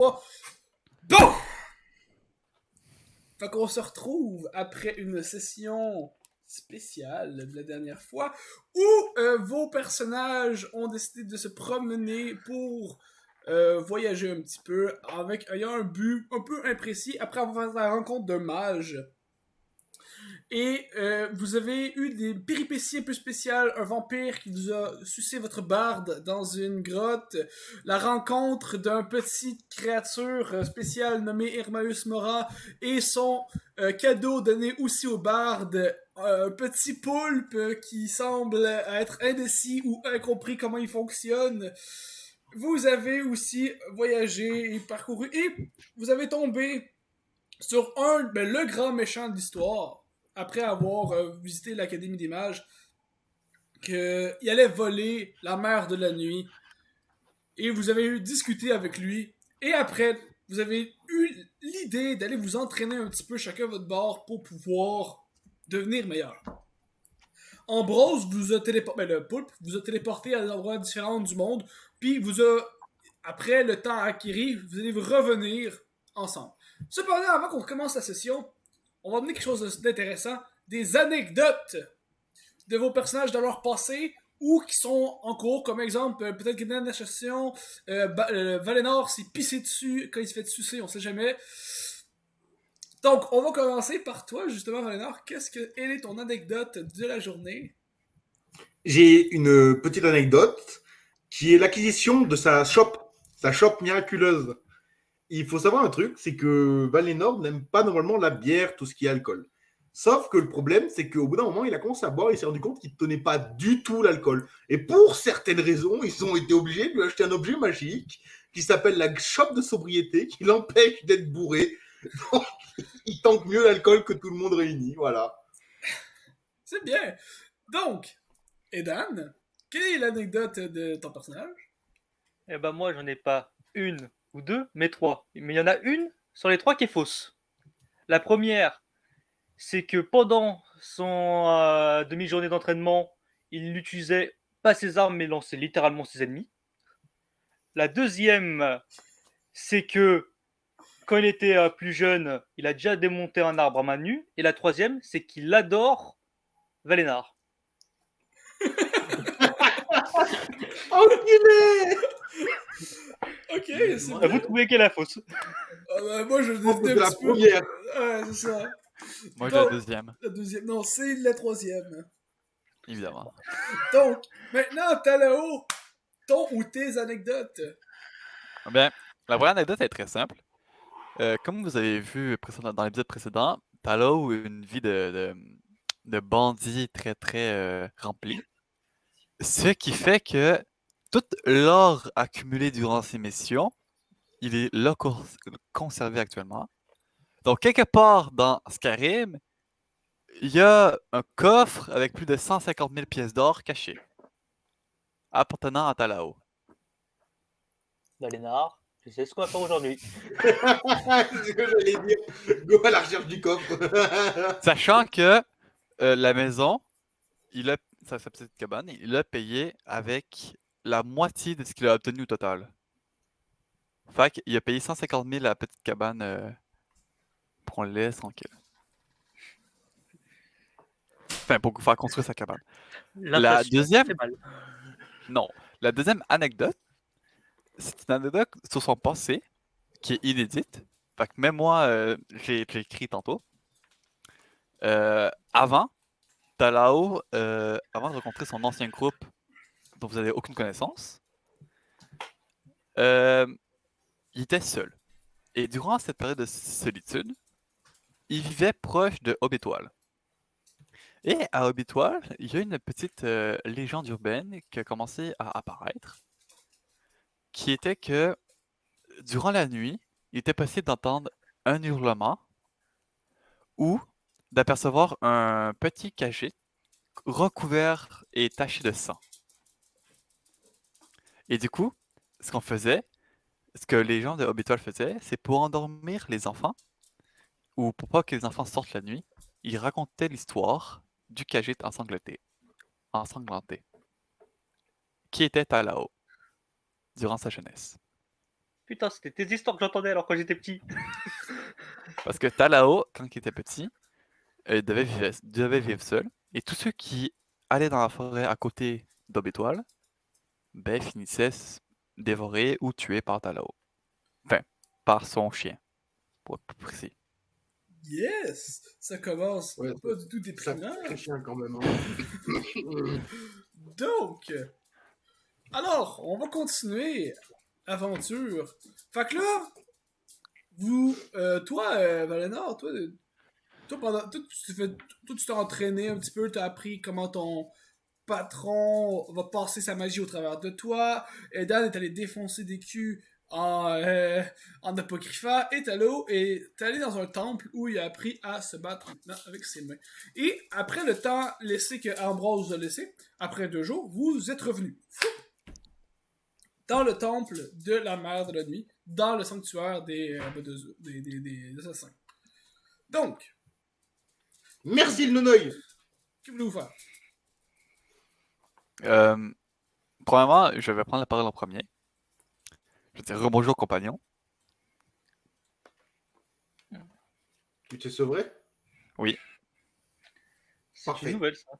Bon, bon! Fait qu'on se retrouve après une session spéciale de la dernière fois où vos personnages ont décidé de se promener pour voyager un petit peu ayant un but un peu imprécis après avoir fait la rencontre d'un mage. Et vous avez eu des péripéties un peu spéciales, un vampire qui vous a sucé votre barde dans une grotte, la rencontre d'un petit créature spéciale nommé Hermaeus Mora et son cadeau donné aussi au barde, un petit poulpe qui semble être indécis ou incompris comment il fonctionne. Vous avez aussi voyagé et parcouru et vous avez tombé sur le grand méchant de l'histoire, après avoir visité l'Académie des Mages, qu'il allait voler la mer de la nuit. Et vous avez discuté avec lui. Et après, vous avez eu l'idée d'aller vous entraîner un petit peu chacun votre bord pour pouvoir devenir meilleur. Ambrose vous a téléporté, le poulpe vous a téléporté à des endroits différents du monde, puis vous a, après le temps acquis, vous allez vous revenir ensemble. Cependant, avant qu'on commence la session, on va donner quelque chose d'intéressant, des anecdotes de vos personnages dans leur passé ou qui sont en cours, comme exemple, peut-être qu'il y a une association, Valénor s'est pissé dessus quand il se fait sucer, on sait jamais. Donc, on va commencer par toi, justement, Valénor. Quelle est ton anecdote de la journée? J'ai une petite anecdote qui est l'acquisition de sa shop miraculeuse. Il faut savoir un truc, c'est que Valénor n'aime pas normalement la bière, tout ce qui est alcool. Sauf que le problème, c'est qu'au bout d'un moment, il a commencé à boire et il s'est rendu compte qu'il ne tenait pas du tout l'alcool. Et pour certaines raisons, ils ont été obligés de lui acheter un objet magique qui s'appelle la chope de sobriété, qui l'empêche d'être bourré. Donc, il tanque mieux l'alcool que tout le monde réuni, voilà. C'est bien. Donc, Edan, quelle est l'anecdote de ton personnage? Eh ben moi, j'en ai pas une ou deux, mais trois. Mais il y en a une sur les trois qui est fausse. La première, c'est que pendant son demi-journée d'entraînement, il n'utilisait pas ses armes, mais lançait littéralement ses ennemis. La deuxième, c'est que quand il était plus jeune, il a déjà démonté un arbre à main nue. Et la troisième, c'est qu'il adore Valénar. Enculé! Ok, c'est À vous bien. de trouver quelle est la fausse. Moi, je Je pense que décidais c'est un la petit peu. première. Ouais, c'est ça. Moi, j'ai la Donc, deuxième, la deuxième. Non, c'est la troisième. évidemment. Donc, maintenant, Talao, ton ou tes anecdotes. Bien, la vraie anecdote est très simple. Comme vous avez vu dans l'épisode précédent, Talon a eu une vie de bandit très très remplie. Ce qui fait que tout l'or accumulé durant ces missions, il est là conservé actuellement. Donc, quelque part dans Skyrim, il y a un coffre avec plus de 150 000 pièces d'or cachées, appartenant à Talao. Valénar, je sais ce qu'on va faire aujourd'hui. C'est ce que j'allais dire. Go à la recherche du coffre. Sachant que la maison, sa petite cabane, il l'a payé avec la moitié de ce qu'il a obtenu au total. Fait qu'il a payé 150 000 à la petite cabane pour qu'on le laisse tranquille. Enfin, pour faire construire sa cabane. La L'inflation, ça deuxième, fait mal. non. La deuxième anecdote, c'est une anecdote sur son passé qui est inédite. Fait que même moi, j'ai écrit tantôt. Avant, Talao, avant de rencontrer son ancien groupe dont vous n'avez aucune connaissance, euh, il était seul. Et durant cette période de solitude, il vivait proche de Aube-Étoile. Et à Aube-Étoile, il y a une petite légende urbaine qui a commencé à apparaître, qui était que durant la nuit, il était possible d'entendre un hurlement ou d'apercevoir un petit cachet recouvert et taché de sang. Et du coup, ce qu'on faisait, ce que les gens de Aube-Étoile faisaient, c'est pour endormir les enfants, ou pour pas que les enfants sortent la nuit, ils racontaient l'histoire du Khajiit ensanglanté, qui était Talao durant sa jeunesse. Putain, c'était tes histoires que j'entendais alors quand j'étais petit. Parce que Talao, quand il était petit, devait vivre seul. Et tous ceux qui allaient dans la forêt à côté d'Aube-Étoile, ben, finissaient dévorés ou tués par Talao. Enfin, par son chien, pour être plus précis. Yes! Ça commence Ouais, pas du tout Ça déprimant. très chien quand même. Hein. Donc, alors, on va continuer. Aventure. Fait que là, toi, Valénor, toi, tu t'es entraîné un petit peu, t'as appris comment ton patron va passer sa magie au travers de toi. Et Dan est allé défoncer des culs en Apocrypha. Et t'es allé dans un temple où il a appris à se battre maintenant avec ses mains. Et après le temps laissé que Ambrose vous a laissé, après 2 jours, vous êtes revenu. Dans le temple de la mère de la nuit, dans le sanctuaire des assassins. Donc, Merci le nonoï. que voulez-vous faire? Premièrement, je vais prendre la parole en premier. Je vais dire rebonjour compagnon. Tu t'es sauvé? Oui. C'est Parfait. une nouvelle, ça.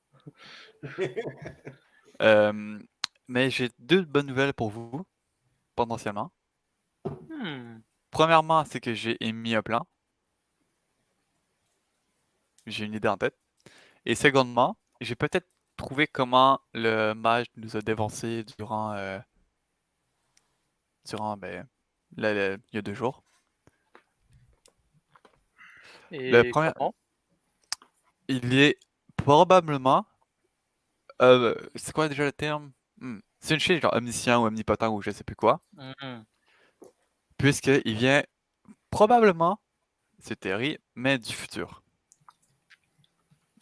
Mais j'ai 2 bonnes nouvelles pour vous, potentiellement. Hmm. Premièrement, c'est que j'ai émis un plan. J'ai une idée en tête. Et secondement, j'ai peut-être trouvé comment le mage nous a dévancé ben, il y a 2 jours. Le Et premier, comment? il est probablement, c'est quoi déjà le terme? C'est une chaîne genre omniscient ou omnipotent ou je sais plus quoi, Mhm. puisqu'il vient probablement, c'est théorie, mais du futur,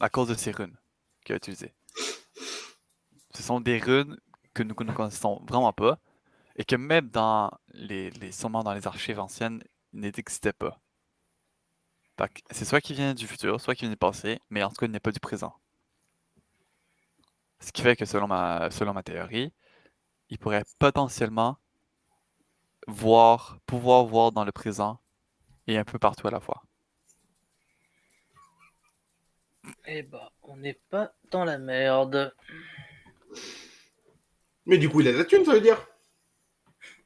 à cause de ces runes qu'il a utilisées. Ce sont des runes que nous ne connaissons vraiment pas, et que même sûrement dans les archives anciennes, ils n'existaient pas. Fait que c'est soit qu'il vient du futur, soit qu'il vient du passé, mais en tout cas, il n'est pas du présent. Ce qui fait que selon ma théorie, il pourrait potentiellement pouvoir voir dans le présent et un peu partout à la fois. Eh bah, on n'est pas dans la merde. Mais du coup, il a de la thune, ça veut dire.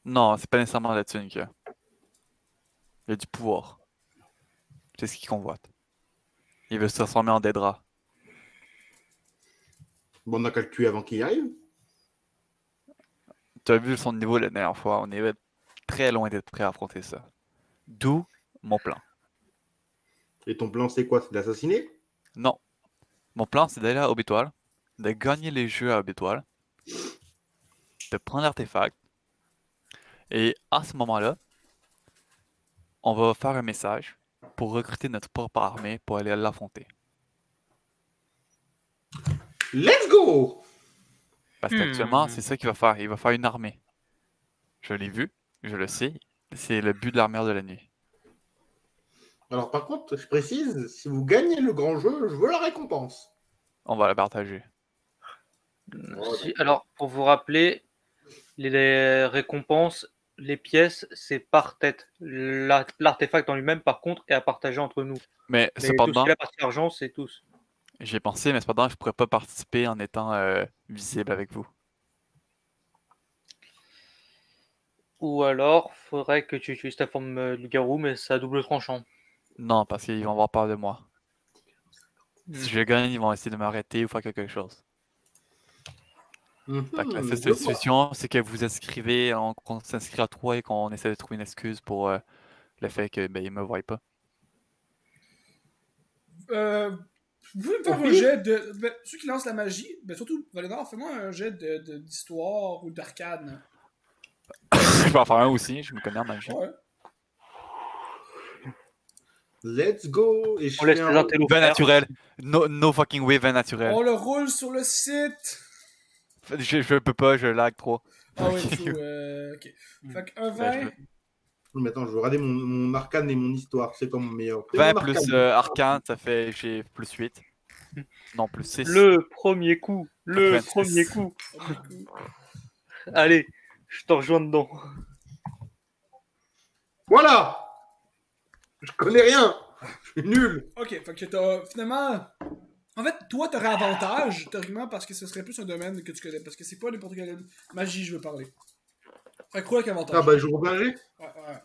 Non, c'est pas nécessairement la thune qu'il y a. Il y a du pouvoir. C'est ce qu'il convoite. Il veut se transformer en Daedra. Bon, on a qu'à le tuer avant qu'il y arrive. Tu as vu son niveau la dernière fois, on est très loin d'être prêt à affronter ça. D'où mon plan. Et ton plan, c'est quoi? C'est d'assassiner? Non, mon plan c'est d'aller à Aube-Étoile, de gagner les jeux à Aube-Étoile, de prendre l'artefact, et à ce moment-là, on va faire un message pour recruter notre propre armée pour aller l'affronter. Let's go! Parce qu'actuellement, c'est ça qu'il va faire. Il va faire une armée. Je l'ai vu, je le sais. C'est le but de l'armée de la nuit. Alors, par contre, je précise, si vous gagnez le grand jeu, je veux la récompense. On va la partager. Oh, Alors, pour vous rappeler, les récompenses, les pièces, c'est par tête. L'artefact en lui-même, par contre, est à partager entre nous. Mais Mais tout ce qui cependant, est la partie argent, c'est tous. j'y ai pensé, mais cependant, je pourrais pas participer en étant visible avec vous. Ou alors, faudrait que tu utilises ta forme de garou, mais c'est à double tranchant. Non, parce qu'ils vont avoir peur de moi. Si je Hmm. gagne, ils vont essayer de m'arrêter ou faire quelque chose. Fait que la seule je vois. solution, c'est que vous inscrivez, qu'on s'inscrit à 3 et qu'on essaie de trouver une excuse pour le fait que ben, ils me voient pas. Vous pouvez me faire un jet de. Ceux qui lancent la magie, surtout Valénor, fais-moi un jet d'histoire ou d'arcane. Je vais en faire un aussi, je me connais en magie. Ouais. Let's go! Et je On laisse fais les un... intellos 20 faire. naturel. No fucking way, 20 naturel. On le roule sur le site. Je peux pas, je lag trop. Ah oui, Ok. il faut. Ok. Fait que un Ben, 20. Mais attends, je veux regarder mon arcane et mon histoire. C'est quoi mon meilleur? C'est 20 mon plus arcane. arcane, ça fait j'ai plus 8. Non, plus 6. Le premier coup. Le 26. premier coup. Oh, du coup. Allez, je te rejoins dedans. Voilà. Je connais rien. Je suis nul. Ok, fait que t'as finalement. En fait, toi, t'aurais avantage, théoriquement, parce que ce serait plus un domaine que tu connais. Parce que c'est pas n'importe quelle magie, je veux parler. Fait que quoi avec avantage? Ah bah je reviens. Ouais.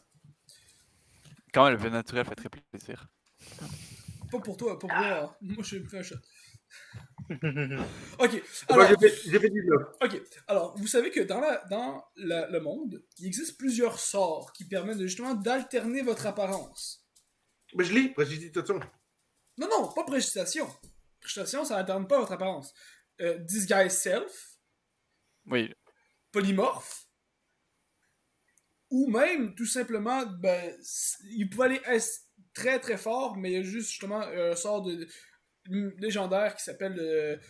Quand même, le vin naturel fait très plaisir. Pas pour toi, pas pour moi. Moi, je me fais un shot. Ok, Bah, alors. j'ai fait 19. Ok, alors, vous savez que dans le monde, il existe plusieurs sorts qui permettent justement d'alterner votre apparence. Mais je lis, précipitation. Non, pas précipitation. Précipitation, ça n'alterne pas votre apparence. Disguise self, Oui. polymorphe, ou même, tout simplement, il peut aller très très fort, mais il y a juste justement un sort légendaire qui s'appelle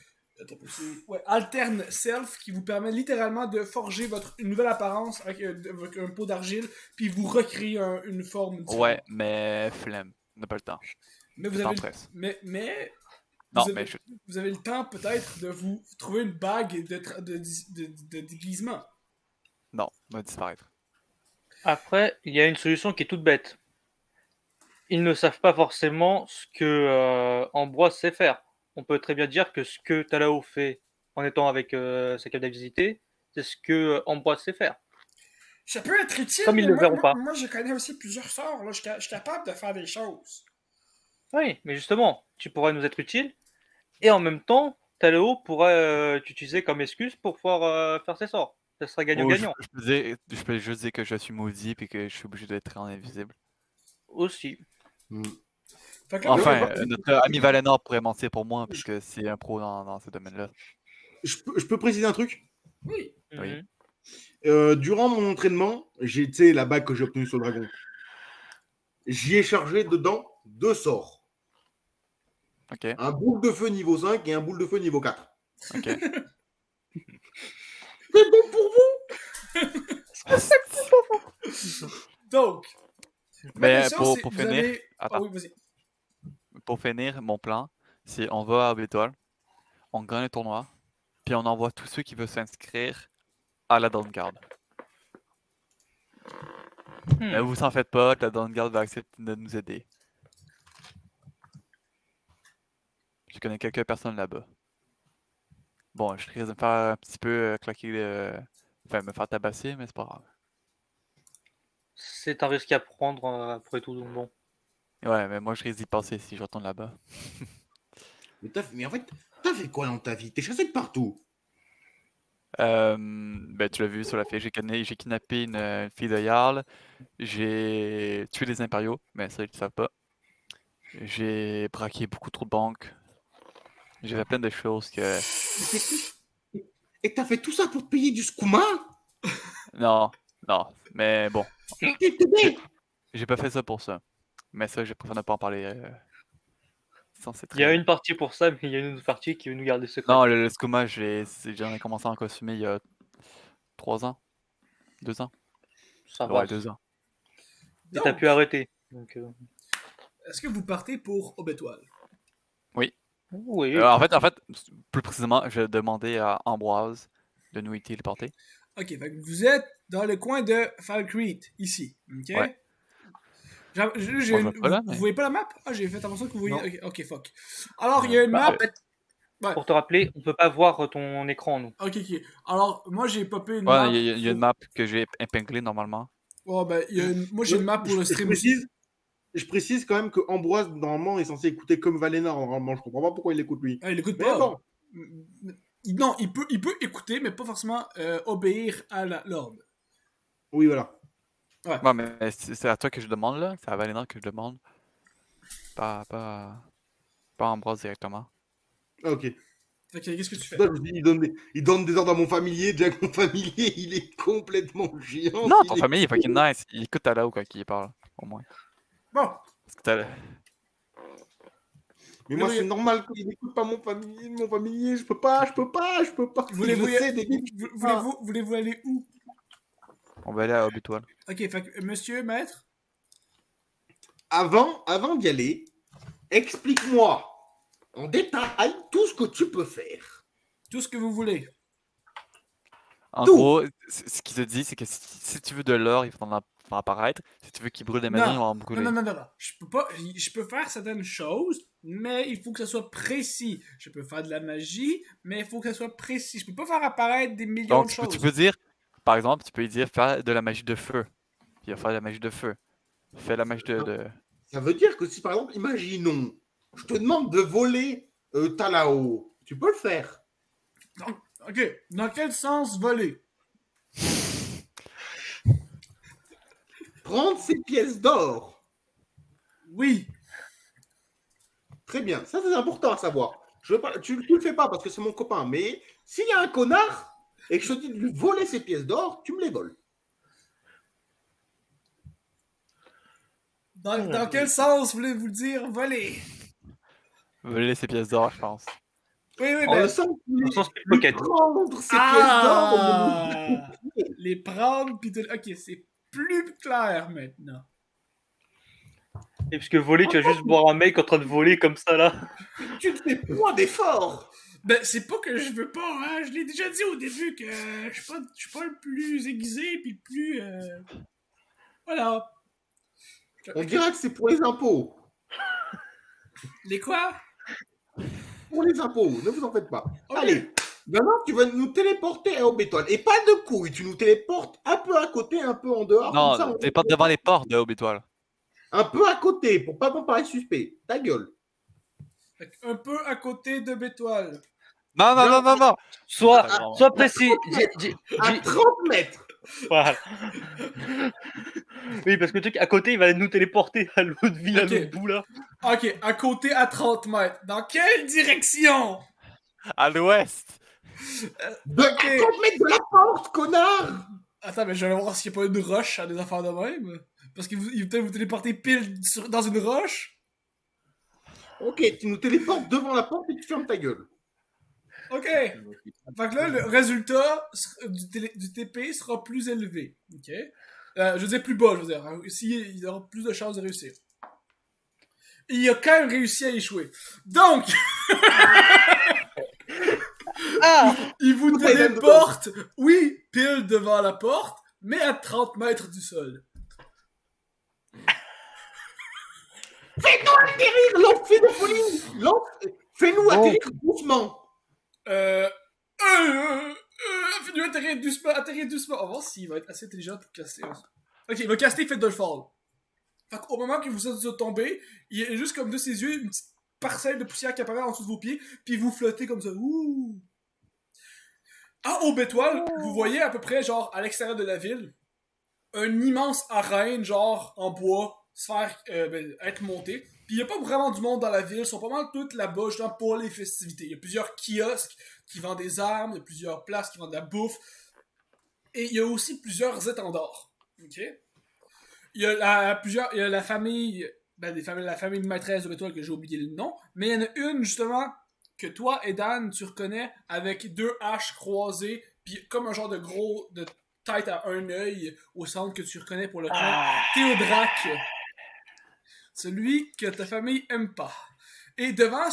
Alterne Self, qui vous permet littéralement de forger une nouvelle apparence avec un pot d'argile, puis vous recréer une forme différente. Ouais, mais flemme. On n'a pas le temps. Mais Le temps presse. mais Non, vous avez, mais je... vous avez le temps peut-être de vous trouver une bague de déguisement. Non, on va disparaître. Après, il y a une solution qui est toute bête. Ils ne savent pas forcément ce que Ambroise sait faire. On peut très bien dire que ce que Talao fait en étant avec sa carte d'activité, c'est ce que Ambroise sait faire. Ça peut être utile, Comme ils mais le verront pas. moi, je connais aussi plusieurs sorts. Là. Je suis capable de faire des choses. Oui, mais justement, tu pourrais nous être utile. Et en même temps, Talao pourrait t'utiliser comme excuse pour pouvoir faire ses sorts. Ça serait Ou gagnant-gagnant. je peux juste dire que je suis maudit et que je suis obligé d'être en invisible. Aussi. Fait que là, Enfin, notre ami Valénor pourrait mentir pour moi, puisque c'est un pro dans ce domaine-là. Je peux préciser un truc. oui. Oui. Durant mon entraînement, j'ai, tu sais, la bague que j'ai obtenue sur le dragon. J'y ai chargé dedans 2 sorts. Ok. Un boule de feu niveau 5 et un boule de feu niveau 4. Ok. C'est bon pour vous? Donc, ma Mais question, c'est, pour vous finir, avez... attends. Ah oui, vas-y. Pour finir, mon plan, c'est on va à Bétoile, on gagne le tournoi, puis on envoie tous ceux qui veulent s'inscrire à la Dawn Guard. Mais vous en faites pas, la Dawn Guard va accepter de nous aider. Je connais quelques personnes là-bas. Bon, je risque de me faire un petit peu claquer, enfin me faire tabasser, mais c'est pas grave. C'est un risque à prendre après tout. Donc bon. Ouais, mais moi je risque d'y passer si je retourne là-bas. Mais en fait, t'as fait quoi dans ta vie? T'es chassé de partout. Ben, tu l'as vu sur la fiche, j'ai kidnappé une fille de Jarl, j'ai tué des impériaux, mais ça ils le savent pas. J'ai braqué beaucoup trop de banques. J'ai fait plein de choses que. Et t'as fait tout ça pour payer du skouma? Non, non, mais bon, T'es j'ai pas fait ça pour ça. Mais ça, je préfère ne pas en parler sans c'est Il y a très. une partie pour ça, mais il y a une autre partie qui veut nous garder secret. Non, le skouma, j'en ai commencé à en consommer il y a 3 ans. 2 ans. Ça va. Ouais, 2 ans. Et t'as Donc, pu arrêter. Donc, est-ce que vous partez pour Aubétoile? Oui. oui. En fait, plus précisément, je demandais à Ambroise de nous y téléporter. Ok, fait que vous êtes dans le coin de Falkreath, ici. Ok? Ouais. Moi, je vois pas là, vous mais- voyez pas la map? Ah, j'ai fait attention que vous voyez. Non. Ok, fuck. Alors, il y a une Bah, map. Ouais. Pour te rappeler, on peut pas voir ton écran, nous. Ok. Alors, moi, j'ai popé une Ouais, map. il y a une map que j'ai épinglée normalement. Oh, ben, moi, j'ai une map pour le stream aussi. Je précise quand même que Ambroise, normalement, est censé écouter comme Valénor. Normalement, je comprends pas pourquoi il écoute lui. Ah, il écoute Mais pas. bon. Non, il peut écouter, mais pas forcément obéir à l'ordre. Oui, voilà. Ouais, mais c'est à toi que je demande là. C'est à Valénor que je demande. Pas à Ambroise directement. Ah, ok. Fait que, qu'est-ce que tu fais? Là, je me dis, il donne des ordres à mon familier. Déjà que mon familier, il est complètement géant. Non, Il ton est- famille est fucking nice. Il écoute à là quand il parle, au moins. Bon, Parce que t'as. Mais moi, Oui. c'est normal qu'il n'écoute pas mon familier. Je peux pas. Voulez-vous Je sais, des billes, voulez-vous aller où? On va aller à Obétoile. Ok, fait que, monsieur, maître. Avant d'y aller, explique-moi en détail tout ce que tu peux faire. Tout ce que vous voulez. En Tout. gros, ce qu'il te dit, c'est que si tu veux de l'or, il vont apparaître. Si tu veux qu'ils brûlent des Non. maisons, ils vont en Non, brûler. non. Je peux faire certaines choses, mais il faut que ça soit précis. Je peux faire de la magie, mais il faut que ça soit précis. Je peux pas faire apparaître des millions Donc, de tu choses. peux dire, par exemple, tu peux lui dire faire de la magie de feu. Puis il va faire de la magie de feu. Fais la magie de... Ça veut dire que si, par exemple, imaginons, je te demande de voler Talao, tu peux le faire. Donc, ok, dans quel sens voler? Prendre ces pièces d'or. Oui. Très bien, ça c'est important à savoir. Je veux pas, tu le fais pas parce que c'est mon copain, mais s'il y a un connard et que je te dis de lui voler ses pièces d'or, tu me les voles. Dans quel sens voulez-vous dire voler? Voler ses pièces d'or, je pense. Oui, Dans ben... le sens Dans le sens lui pickpocket. prendre ses Ah! pièces d'or. Les prendre, puis ok, c'est plus clair maintenant. Et puisque voler, tu vas juste voir un mec en train de voler comme ça là. Tu ne fais point d'effort. Ben, c'est pas que je veux pas, hein. Je l'ai déjà dit au début que je suis pas le plus aiguisé, puis le plus... Voilà. On dirait que c'est pour les impôts. Les quoi? Pour les impôts, ne vous en faites pas. Ok. Allez, maintenant tu vas nous téléporter à Aubétoile. Et pas de couilles, tu nous téléportes un peu à côté, un peu en dehors. Non, comme ça, on t'es pas devant les portes de Aube-Étoile. un peu à côté pour pas qu'on paraisse suspect. Ta gueule. Fait que un peu à côté de Bétoile. Non. Sois Ah, précis. À 30 mètres. Voilà. Oui, parce que le truc à côté, il va nous téléporter à l'autre ville, à Ok. l'autre bout là. Ok, à côté à 30 mètres. Dans quelle direction? À l'ouest. De, à 30 mètres de la porte, connard. Attends, mais je vais aller voir s'il n'y a pas une roche à des affaires de même. Parce qu'il va peut-être vous téléporter pile dans une roche. Ok, tu nous téléportes devant la porte et tu fermes ta gueule. Ok. Fait que là, le résultat du TP sera plus élevé. Ok. Je veux dire plus bas, je veux dire. Ici, il aura plus de chances de réussir. Et il a quand même réussi à échouer. Donc, il vous téléporte, oui, pile devant la porte, mais à 30 mètres du sol. Fais-nous atterrir, l'enfant de folie. Fais-nous atterrir doucement. Fais-nous atterrir doucement. On va voir s'il va être assez intelligent pour caster. Ok, il va caster Fate de Fall. Fait qu'au moment que vous êtes tombé, il y a juste comme de ses yeux une petite parcelle de poussière qui apparaît en dessous de vos pieds, puis vous flottez comme ça. Ouh! En Aube-Étoile, vous voyez à peu près, genre, à l'extérieur de la ville, un immense arène, genre, en bois, se faire être monté. Puis il n'y a pas vraiment du monde dans la ville, ils sont pas mal toutes là-bas, justement, pour les festivités. Il y a plusieurs kiosques qui vendent des armes, il y a plusieurs places qui vendent de la bouffe. Et il y a aussi plusieurs étendards. Ok? Il y a la famille, la famille de maîtresse de l'étoile que j'ai oublié le nom, mais il y en a une, justement, que toi et Dan, tu reconnais, avec deux haches croisées, puis comme un genre de gros, de tête à un œil au centre que tu reconnais pour le clan. Théodrac. Celui que ta famille aime pas. Et devant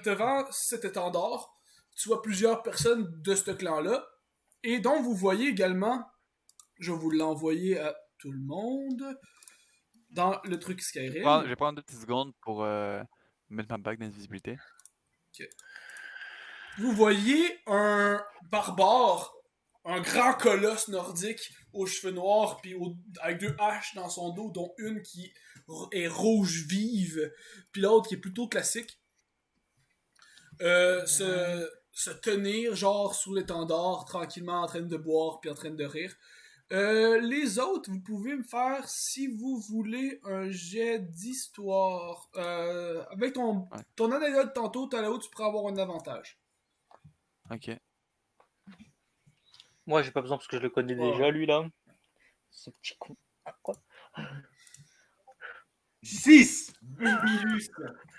devant cet étendard, tu vois plusieurs personnes de ce clan-là, et dont vous voyez également, je vais vous l'envoyer à tout le monde, dans le truc Skyrim. Je vais prendre 2 petites secondes pour mettre ma bague d'invisibilité. Okay. Vous voyez un barbare, un grand colosse nordique aux cheveux noirs, puis avec deux haches dans son dos, dont une qui est rouge vive, puis l'autre qui est plutôt classique. Se tenir, genre, sous l'étendard, tranquillement en train de boire, puis en train de rire. Les autres, vous pouvez me faire, si vous voulez, un jet d'histoire. Avec ton anecdote tantôt, t'as là-haut, tu pourras avoir un avantage. Ok. Moi, j'ai pas besoin parce que je le connais déjà, lui là. Ce petit con. Quoi? 6. Bibilus.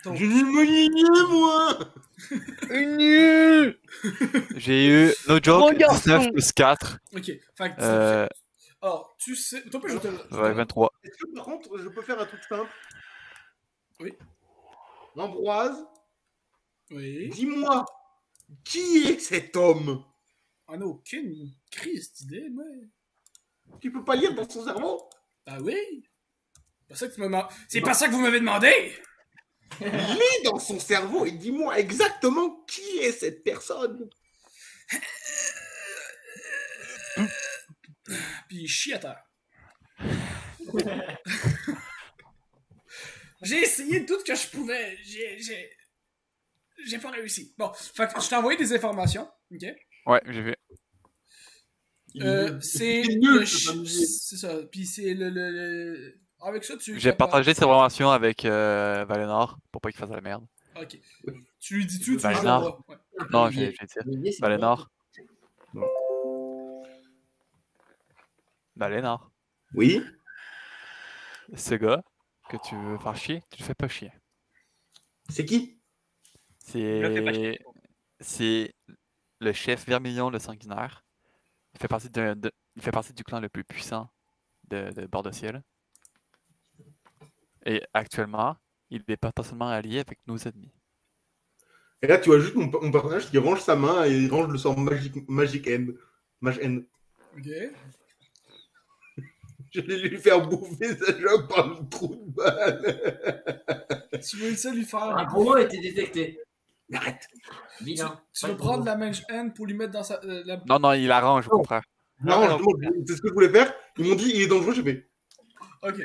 Je ne me moi. Nul. J'ai eu, no joke, Regarde 19 son- plus 4. Ok, fait que alors, tu sais... Toi, je te... Ouais, 23. Est-ce que par contre, je peux faire un truc simple? Oui. Ambroise, Oui. dis-moi, qui est cet homme? On n'a aucune crise d'idée, mais... Tu peux pas lire dans son cerveau? Ah oui? C'est pas ça que vous m'avez demandé! Lis dans son cerveau et dis-moi exactement qui est cette personne. Puis il chie à terre. J'ai essayé tout ce que je pouvais. J'ai pas réussi. Bon, fait que je t'ai envoyé des informations, ok? Ouais, j'ai vu. C'est Il est nul, le ce famille. c'est ça. Puis c'est avec ça, tu... J'ai partagé ces informations avec Valénor pour pas qu'il fasse de la merde. Ok. Tu lui dis-tu ou tu lui Valénor. envoies? Ouais. Non, je vais dire. Valénor. Valénor. Oui. Ce gars que tu veux faire chier, tu le fais pas chier. C'est qui? Le fais pas chier. C'est le chef Vermillon le Sanguinaire. Il fait partie du clan le plus puissant de Bord-de-Ciel. Et actuellement, il est potentiellement allié avec nos ennemis. Et là, tu vois juste mon personnage qui range sa main et il range le sort Magic End. Mage End. Ok. Je vais lui faire bouffer sa jambe par le trou de balle. Tu veux ça lui faire. Un gros mot a été détecté. Mais arrête. Vilain. Tu veux prendre la Mage Hand pour lui mettre dans sa. Non, il arrange, au contraire. Non, c'est ce que je voulais faire. Ils m'ont dit, il est dangereux, j'ai fait. Ok.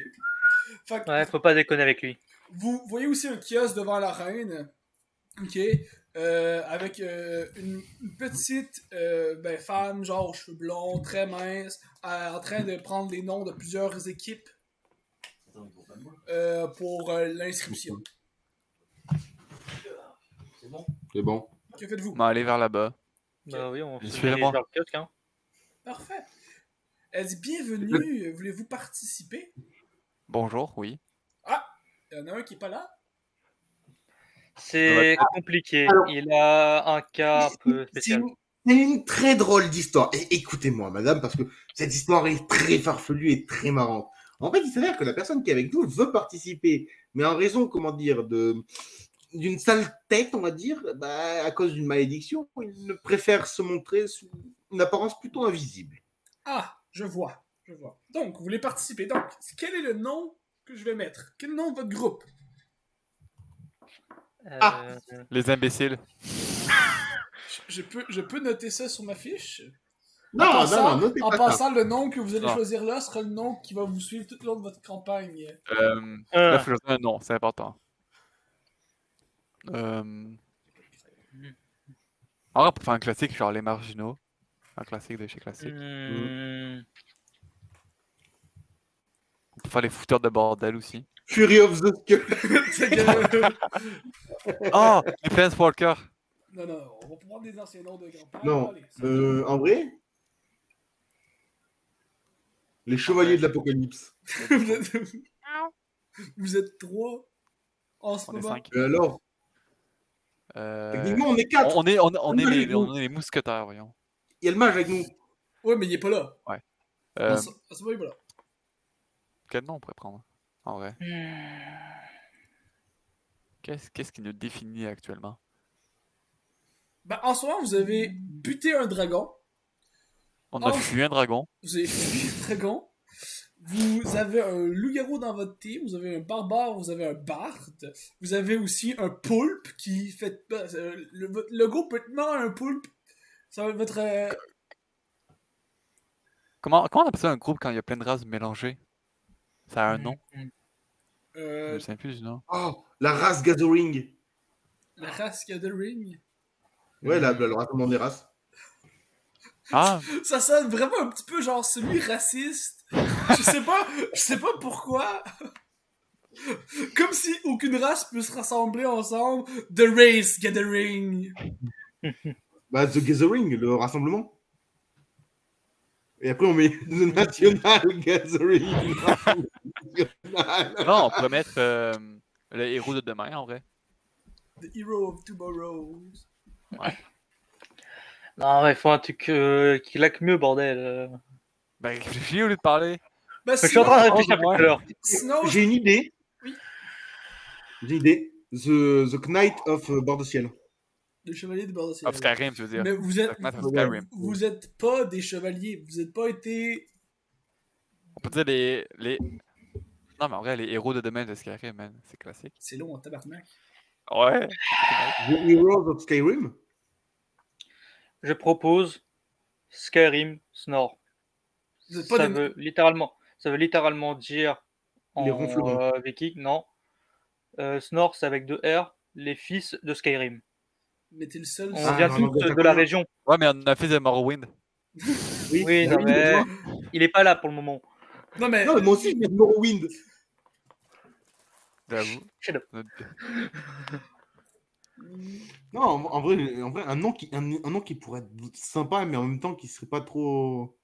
Fait que Ouais, faut pas déconner avec lui. vous voyez aussi un kiosque devant la reine. Ok. Avec une petite femme, genre aux cheveux blonds, très mince, en train de prendre les noms de plusieurs équipes pour l'inscription. C'est bon. C'est bon. Que faites-vous? On va aller vers là-bas. Bah oui, on Suivez-moi. vers le kiosque, hein. Parfait. Elle dit bienvenue, voulez-vous participer? Bonjour, oui. Il y en a un qui est pas là? C'est compliqué. Alors- Il a un cas un peu spécial. C'est une très drôle d'histoire. Et écoutez-moi, madame, parce que cette histoire est très farfelue et très marrante. En fait, il s'avère que la personne qui est avec nous veut participer, mais en raison, comment dire, d'une sale tête, on va dire, à cause d'une malédiction, il préfère se montrer sous une apparence plutôt invisible. Ah, je vois. Donc, vous voulez participer. Donc, quel est le nom que je vais mettre? Quel est le nom de votre groupe? Les imbéciles. Je peux noter ça sur ma fiche? Non, notez En pas ça. passant, le nom que vous allez Non. choisir là sera le nom qui va vous suivre tout le long de votre campagne. Là, il faut choisir un nom, c'est important. Alors, pour faire un classique, genre les marginaux. Un classique de chez classique. On peut faire les fouteurs de bordel aussi. Fury of the Skull. Oh, les Planeswalkers. Non, on va prendre des anciens noms de campagne. Non, Allez, ça va. en vrai, les chevaliers de l'apocalypse. Vous êtes 3 en ce On est moment. 5. Alors, techniquement, on est 4. On est les mousquetaires, voyons. Il y a le mage avec nous. Ouais, mais il est pas là. Euh, En ce moment, il est pas là. Quel nom on pourrait prendre, en vrai? Qu'est-ce qui nous définit actuellement? Ben, en ce moment, vous avez buté un dragon. On a Oh. fui un dragon. Vous avez fui un dragon. Vous avez un loup-garou dans votre team. Vous avez un barbare. Vous avez un barde. Vous avez aussi un poulpe qui fait... votre logo peut être marrant un poulpe. Ça va être votre... Comment on appelle ça un groupe quand il y a plein de races mélangées? Ça a un nom? Je ne sais plus du nom. Oh, la race Gathering. la race Gathering. Ouais, le rassemblement des races. Ah, Ça sonne vraiment un petit peu genre semi-raciste. Je sais pas pourquoi. Comme si aucune race peut se rassembler ensemble. The Race Gathering. The Gathering, le rassemblement. Et après, on met The National Gathering. non, on pourrait mettre le héros de demain, en vrai. The Hero of Tomorrow. Non, il faut un truc qui laque mieux, bordel. Ben, réfléchis au lieu de parler. Ben, Je suis en train de réfléchir ouais. depuis tout à l'heure. sinon, J'ai une idée. Oui. J'ai une idée. The Knight of Bord de Ciel. les chevaliers de bord de ciel. Of Skyrim, tu veux dire. Mais vous êtes, Skyrim. vous êtes pas des chevaliers. Vous êtes pas été On peut dire les... Non, mais en vrai, les héros de domaine de Skyrim, man, c'est classique. C'est long en tabarnak. Ouais. The Heroes of Skyrim. Je propose Skyrim Snore. C'est pas Ça des- veut littéralement dire Les en ronflements. viking, non. Snore, c'est avec 2 R, les fils de Skyrim. Mais t'es le seul. On Ah, vient non, tous non, de d'accord. la région. Ouais, mais on a fait The Morrowind. Oui, non, mais il est pas là pour le moment. Non, mais. Non, mais moi aussi, je viens de Morrowind. J'avoue. Shut up. Non, en vrai, un nom qui pourrait être sympa, mais en même temps qui serait pas trop.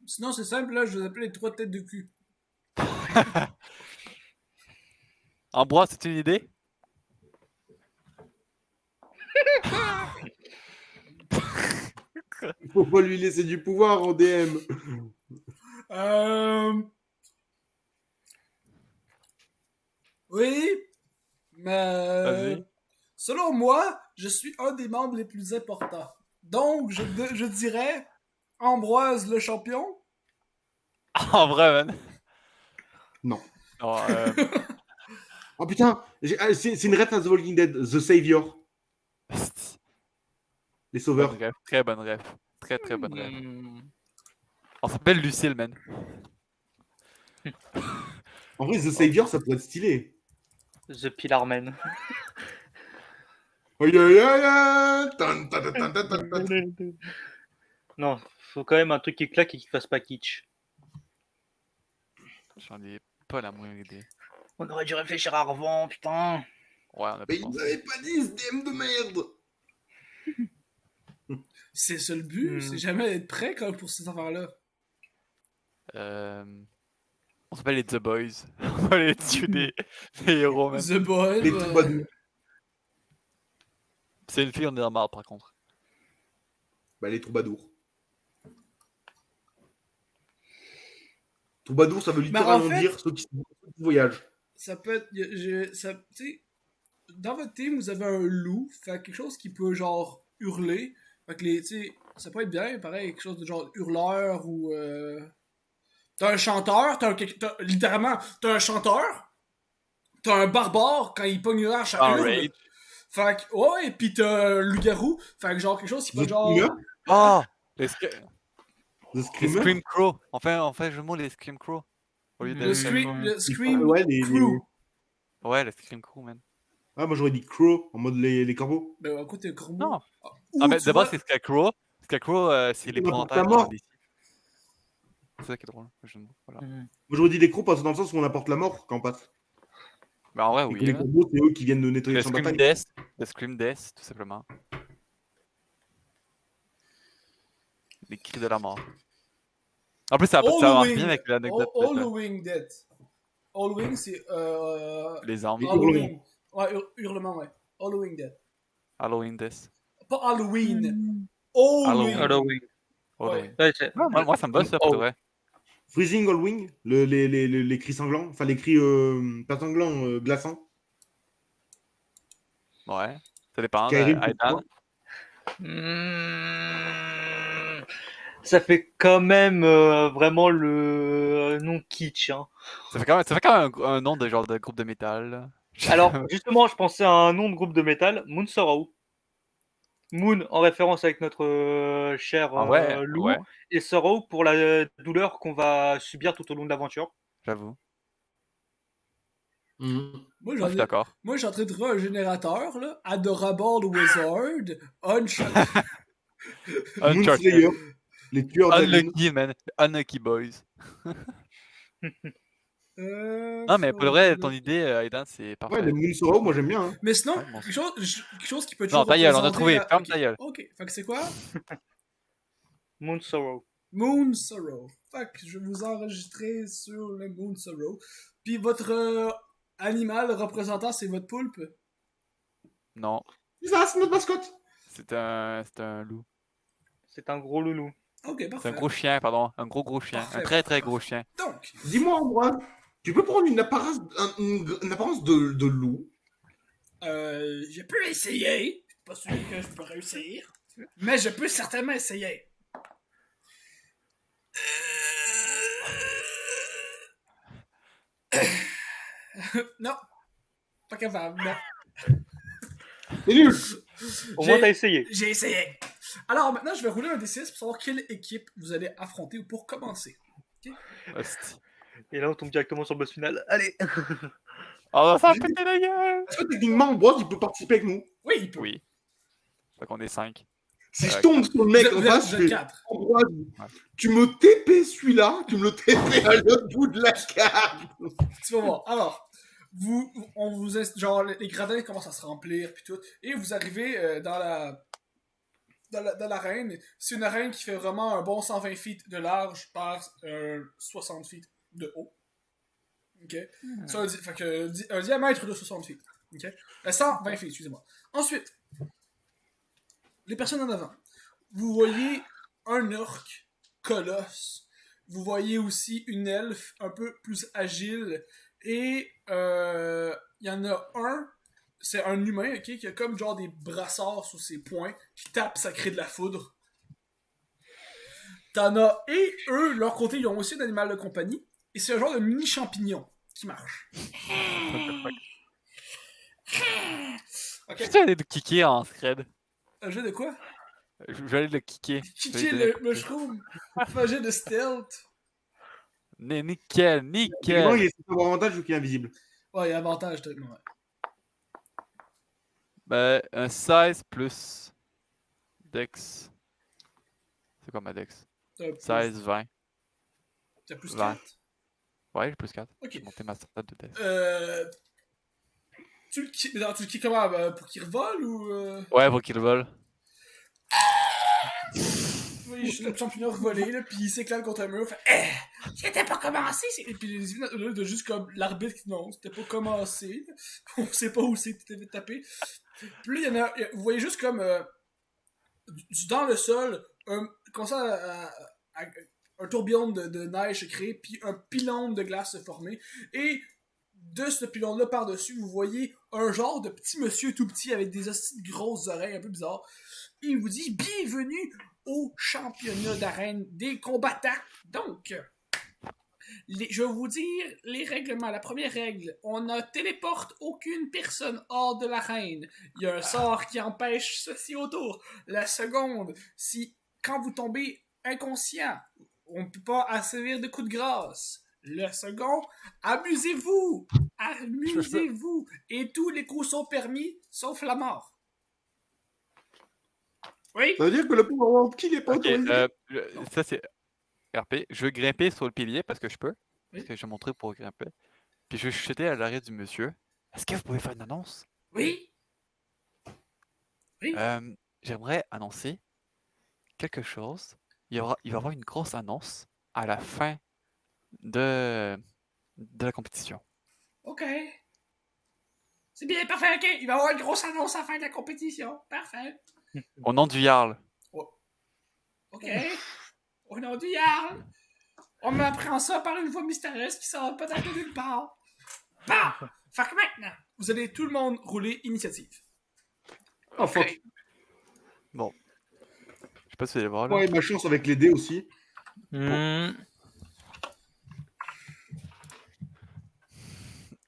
Sinon, c'est simple, là, je vous appelle les 3 têtes de cul. Ambroise, c'est une idée? Il faut pas lui laisser du pouvoir au DM. Oui, mais. Vas-y. Selon moi, je suis un des membres les plus importants. Donc, je dirais Ambroise le champion. En vrai, man. Non. Non, Oh putain, c'est une ref à The Walking Dead, The Savior, les sauveurs. bonne ref. Très bonne ref. Très, très bonne ref. Hmm. On s'appelle Lucille, man. En vrai, The Savior, ça pourrait être stylé. The Pillarman. Aïe, aïe, aïe, aïe. Tan, tan, tan, tan, tan, tan. Non, faut quand même un truc qui claque et qui fasse pas kitsch. J'en ai pas la moindre idée. On aurait dû réfléchir avant, putain. Ouais, on a pas Mais ils pensé. n'avaient pas dit ce DM de merde. C'est ça le but, c'est jamais être prêt quand pour cette affaire-là. On s'appelle les The Boys. On va aller tuer des héros, man. The Boy. Les troubadours. C'est une fille, on est dans marre, par contre. Bah, les troubadours. Troubadour, ça veut littéralement en fait- dire ceux qui voyagent. Ça peut être. Tu sais, dans votre team, vous avez un loup, fait quelque chose qui peut genre hurler. Fait que tu sais, ça peut être bien, pareil, quelque chose de genre hurleur ou. T'as un chanteur, littéralement, t'as un chanteur, t'as un barbare quand il pogne une hache à En hurle. rage. Fait que, ouais, pis t'as un loup-garou, fait que genre quelque chose qui peut The genre. Screamer, Ah! Les The Screamer. Scream Crow. Enfin, je montre les Scream Crow. Au lieu de... Le Scream Ouais, Crew. Ouais, le Scream Crow, man. Ah, moi j'aurais dit Crow, en mode les corbeaux. Ben, écoute, t'es gros. Non. Ou Ah, mais tu d'abord, vois- c'est Scarecrow. Scarecrow, c'est les On apporte présentaires la mort. dans DC. C'est ça qui est drôle. Voilà. Moi j'aurais dit les crocs parce que dans le sens où on apporte la mort quand on passe. Bah, en vrai, Et que oui. les Là. corbeaux, c'est eux qui viennent de nettoyer Le le champ de Scream bataille. Death. Le Scream Death, tout simplement. Les cris de la mort. En plus, ça marche Halloween. bien avec l'anecdote. Halloween Dead. Halloween, c'est. Les armes. Halloween. Ouais, hurlement, ouais. Halloween Dead. Halloween Death. Pas Halloween. Halloween. Halloween. Halloween. Ouais, Ouais, moi, ça me va, ça, pour de vrai. Freezing All Wing, les cris sanglants, enfin les cris pas sanglants, glaçants. Ouais. Ça dépend. Skyrim, Aidan. Ça fait quand même vraiment le nom kitsch. Hein. Ça fait quand même un nom de genre de groupe de métal. Là. Alors, justement, je pensais à un nom de groupe de métal, Moon Sorrow. Moon en référence avec notre cher En vrai, loup, ouais, et Sorrow pour la douleur qu'on va subir tout au long de l'aventure. j'avoue. Moi, Ah, je suis d'accord. Moi, j'ai en train de trouver un générateur, là. Adorable Wizard. Moonslayer, les tueurs de la lune. Unlucky, man. Unlucky Boys. Non, mais pour le vrai, ton idée, Aidan, c'est parfait. Ouais, les Moonsorrow, moi j'aime bien. Hein. Mais sinon, Ouais, bon. quelque chose qui peut Non, toujours ta gueule, on a représenter trouvé. la- Ferme ok. ta gueule. Ok, fait que c'est quoi? Moon Sorrow. Moon Sorrow. Fait que je vais vous enregistrer sur le Moon Sorrow. Puis votre animal représentant, c'est votre poulpe? Non, C'est ça, c'est notre mascotte. c'est un loup. C'est un gros loulou. Ok, C'est parfait. un gros chien, pardon. Un gros chien. Parfait. Un très très gros chien. Donc, Dis-moi, Ambroise, tu peux prendre une apparence, une apparence de loup. je peux essayer. Je suis pas sûr que je peux réussir. Mais je peux certainement essayer. Non, pas capable, non. C'est nul. Au moins, t'as essayé. J'ai essayé. Alors maintenant, je vais rouler un D6 pour savoir quelle équipe vous allez affronter pour commencer. Hostie. Et là, on tombe directement sur le boss final. Allez. Oh, ça a pété la gueule! Est-ce que techniquement, Ambroise, il peut participer avec nous? Oui, il peut. Oui. Fait qu'on est 5. Si je tombe sur le mec en face, je fais 4. Ambroise, tu me TP celui-là, tu me le TP à l'autre bout de la carte. Tu vas voir. Alors, genre, les gradins commencent à se remplir, puis tout, et vous arrivez dans l'arène. C'est une arène qui fait vraiment un bon 120 feet de large par 60 feet de haut. OK? Ça veut dire, fait que, un diamètre de 60 feet. OK? 120 feet, excusez-moi. Ensuite, les personnes en avant. Vous voyez un orc colosse. Vous voyez aussi une elfe un peu plus agile. Et il y en a un, c'est un humain, ok, qui a comme genre des brassards sur ses poings, qui tape, ça crée de la foudre. T'en as, et eux, de leur côté, ils ont aussi un animal de compagnie, et c'est un genre de mini champignon qui marche. Ok, Je vais aller le kicker en thread. un jeu de quoi? Je vais aller le kicker. Kicker le mushroom, fais un jeu de stealth. Nickel, Techniquement, nickel. il est sur avantage vu qu'il est invisible. Ouais, il y a avantage, techniquement. Ouais. Ben, un 16 plus Dex. C'est quoi ma Dex? T'as plus- 16, 20. T'as plus 20. 4. Ouais, j'ai plus 4. Ok. J'ai monté ma stat de Dex. Tu le kicks comment? Pour qu'il revole ou. Ouais, faut qu'il le vole. Oui, juste le champignon revolé, là, puis il s'éclate contre un mur, fait c'était pas commencé! Et puis les yeux de juste comme l'arbitre qui dit non, c'était pas commencé, on sait pas où c'est que tu t'es fait taper. Puis là, vous voyez juste comme dans le sol, comme ça, un tourbillon de neige se crée, puis un pylône de glace se former, et de ce pylône-là par-dessus, vous voyez un genre de petit monsieur tout petit avec des hosties de grosses oreilles un peu bizarres. Il vous dit bienvenue au championnat d'arène des combattants. Donc, je vais vous dire les règlements. La première règle, on ne téléporte aucune personne hors de l'arène. Il y a un sort qui empêche ceci autour. La seconde, quand vous tombez inconscient, on ne peut pas assévir de coups de grâce. Le second, amusez-vous! Amusez-vous! Et tous les coups sont permis, sauf la mort. Oui? Ça veut dire que le pouvoir qui n'est pas Ok, autorisé. ça c'est RP. Je veux grimper sur le pilier parce que je peux. Oui. Parce que j'ai montré pour grimper. Puis je vais chuter à l'arrêt du monsieur. Est-ce que vous pouvez faire une annonce? Oui? Oui? J'aimerais annoncer quelque chose. Il va y avoir une grosse annonce à la fin de la compétition. OK. C'est bien, parfait, OK. Il va y avoir une grosse annonce à la fin de la compétition. Parfait. Au nom du Jarl. OK. Au nom du Jarl. On m'apprend ça par une voix mystérieuse qui sort peut-être de nulle part. Bon! Fait que maintenant, vous allez tout le monde rouler initiative. Oh fuck. Bon. Je sais pas si vous allez voir là. Ouais, ma chance avec les dés aussi.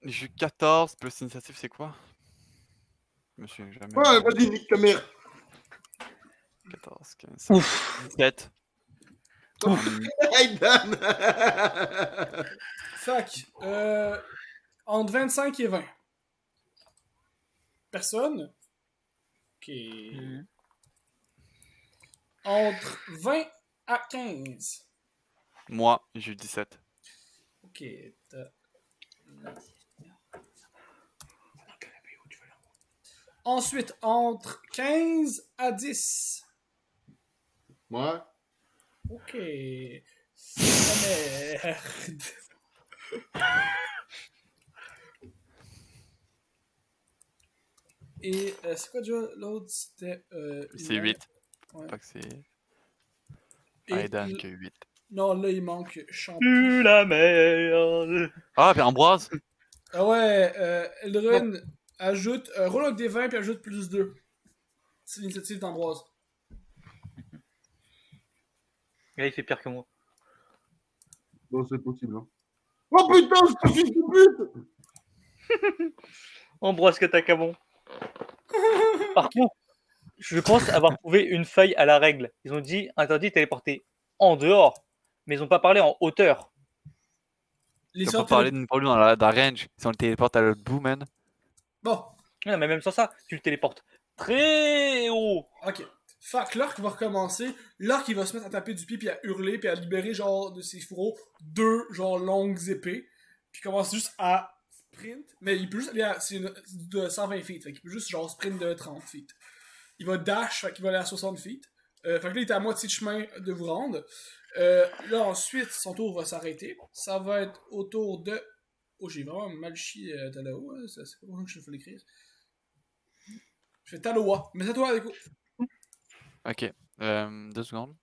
J'ai eu 14 plus initiative, c'est quoi? Je me souviens jamais. Ouais, vas-y, nique ta mère. 14, 15, Ouf. 17. Hey, Dan. Fait que, entre 25 et 20. Personne? OK. Entre 20 à 15. Moi, j'ai eu 17. OK. Ensuite, entre 15 à 10. Ouais. OK. C'est la merde. Et c'est quoi déjà l'autre? C'était. C'est 8. Ouais. Pas que c'est. Et Aidan qui a 8. non, là, il manque champion. Plus la merde. Ah, puis Ambroise! Ah ouais, Eldrun ajoute. Roule avec des 20 puis ajoute plus 2. C'est l'initiative d'Ambroise. Là, il fait pire que moi. Non, c'est possible. Hein. Oh putain, ce fils de pute! Ambroise Katacamon. Par contre, je pense avoir trouvé une faille à la règle. Ils ont dit interdit de téléporter en dehors, mais ils n'ont pas parlé en hauteur. Ils ont L'histoire pas parlé d'une problème dans la range. Si on le téléporte à l'autre bout, man. Bon, Non, mais même sans ça, tu le téléportes très haut. ok. Fait que Lork va recommencer. Lork, il va se mettre à taper du pied, puis à hurler, puis à libérer, genre, de ses fourreaux, 2, genre, longues épées. Puis il commence juste à sprint. Mais il peut juste aller à... C'est de 120 feet. Fait qu'il peut juste, genre, sprint de 30 feet. Il va dash, fait qu'il va aller à 60 feet. Fait que là, il est à moitié de chemin de vous rendre. Là, ensuite, son tour va s'arrêter. Ça va être au tour de... Oh, j'ai vraiment mal chié Taloa. Hein. C'est pas pour ça que je vais l'écrire. Je fais Taloa. Mais c'est toi, Adeko. Ok. 2 secondes.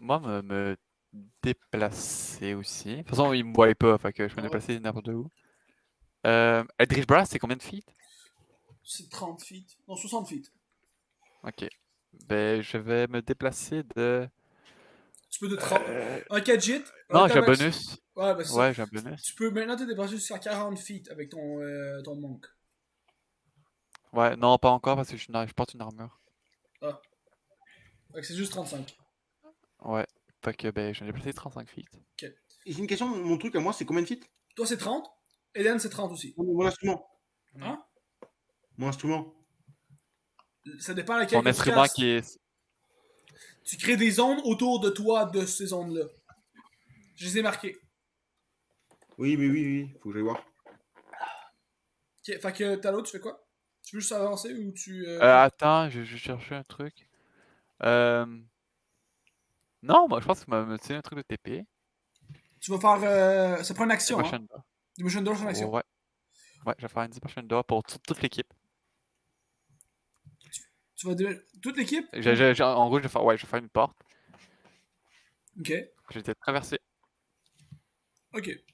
Moi, me déplacer aussi. De toute façon, il me voit pas, fait que je peux me Ouais. déplacer n'importe où. Eldritch Blast, c'est combien de feet? C'est 30 feet. Non, 60 feet. Ok. Ben, je vais me déplacer de. Tu peux de 30. Un Kajit. Non, j'ai un bonus. Ouais, ben c'est ça. Ouais, j'ai un bonus. Tu peux maintenant te déplacer jusqu'à 40 feet avec ton monk. Ouais, non, pas encore parce que je porte une armure. Fait que c'est juste 35. Ouais. Fait que, ben, je vais me déplacer 35 feet. Et j'ai une question, mon truc à moi, c'est combien de feet? Toi, c'est 30. Eden, c'est 30 aussi. Mon instrument. Hein? Mon instrument. Ça dépend à laquelle Ton que tu instrument castes. qui est. Tu crées des zones autour de toi de ces zones-là. Je les ai marquées. Oui. Faut que j'aille voir. Ok, fait que Talo, tu fais quoi? Tu veux juste avancer ou tu... Attends, je vais chercher un truc. Non, moi, je pense que me tirer un truc de TP. Tu vas faire... ça prend une action, hein? Devotion Door. Devotion Door, c'est une action. Ouais. Ouais, je vais faire une Devotion Door pour toute l'équipe. Tu vas... Toute l'équipe? En gros, je vais faire une porte. Ok. Je vais traverser. Ok. Puis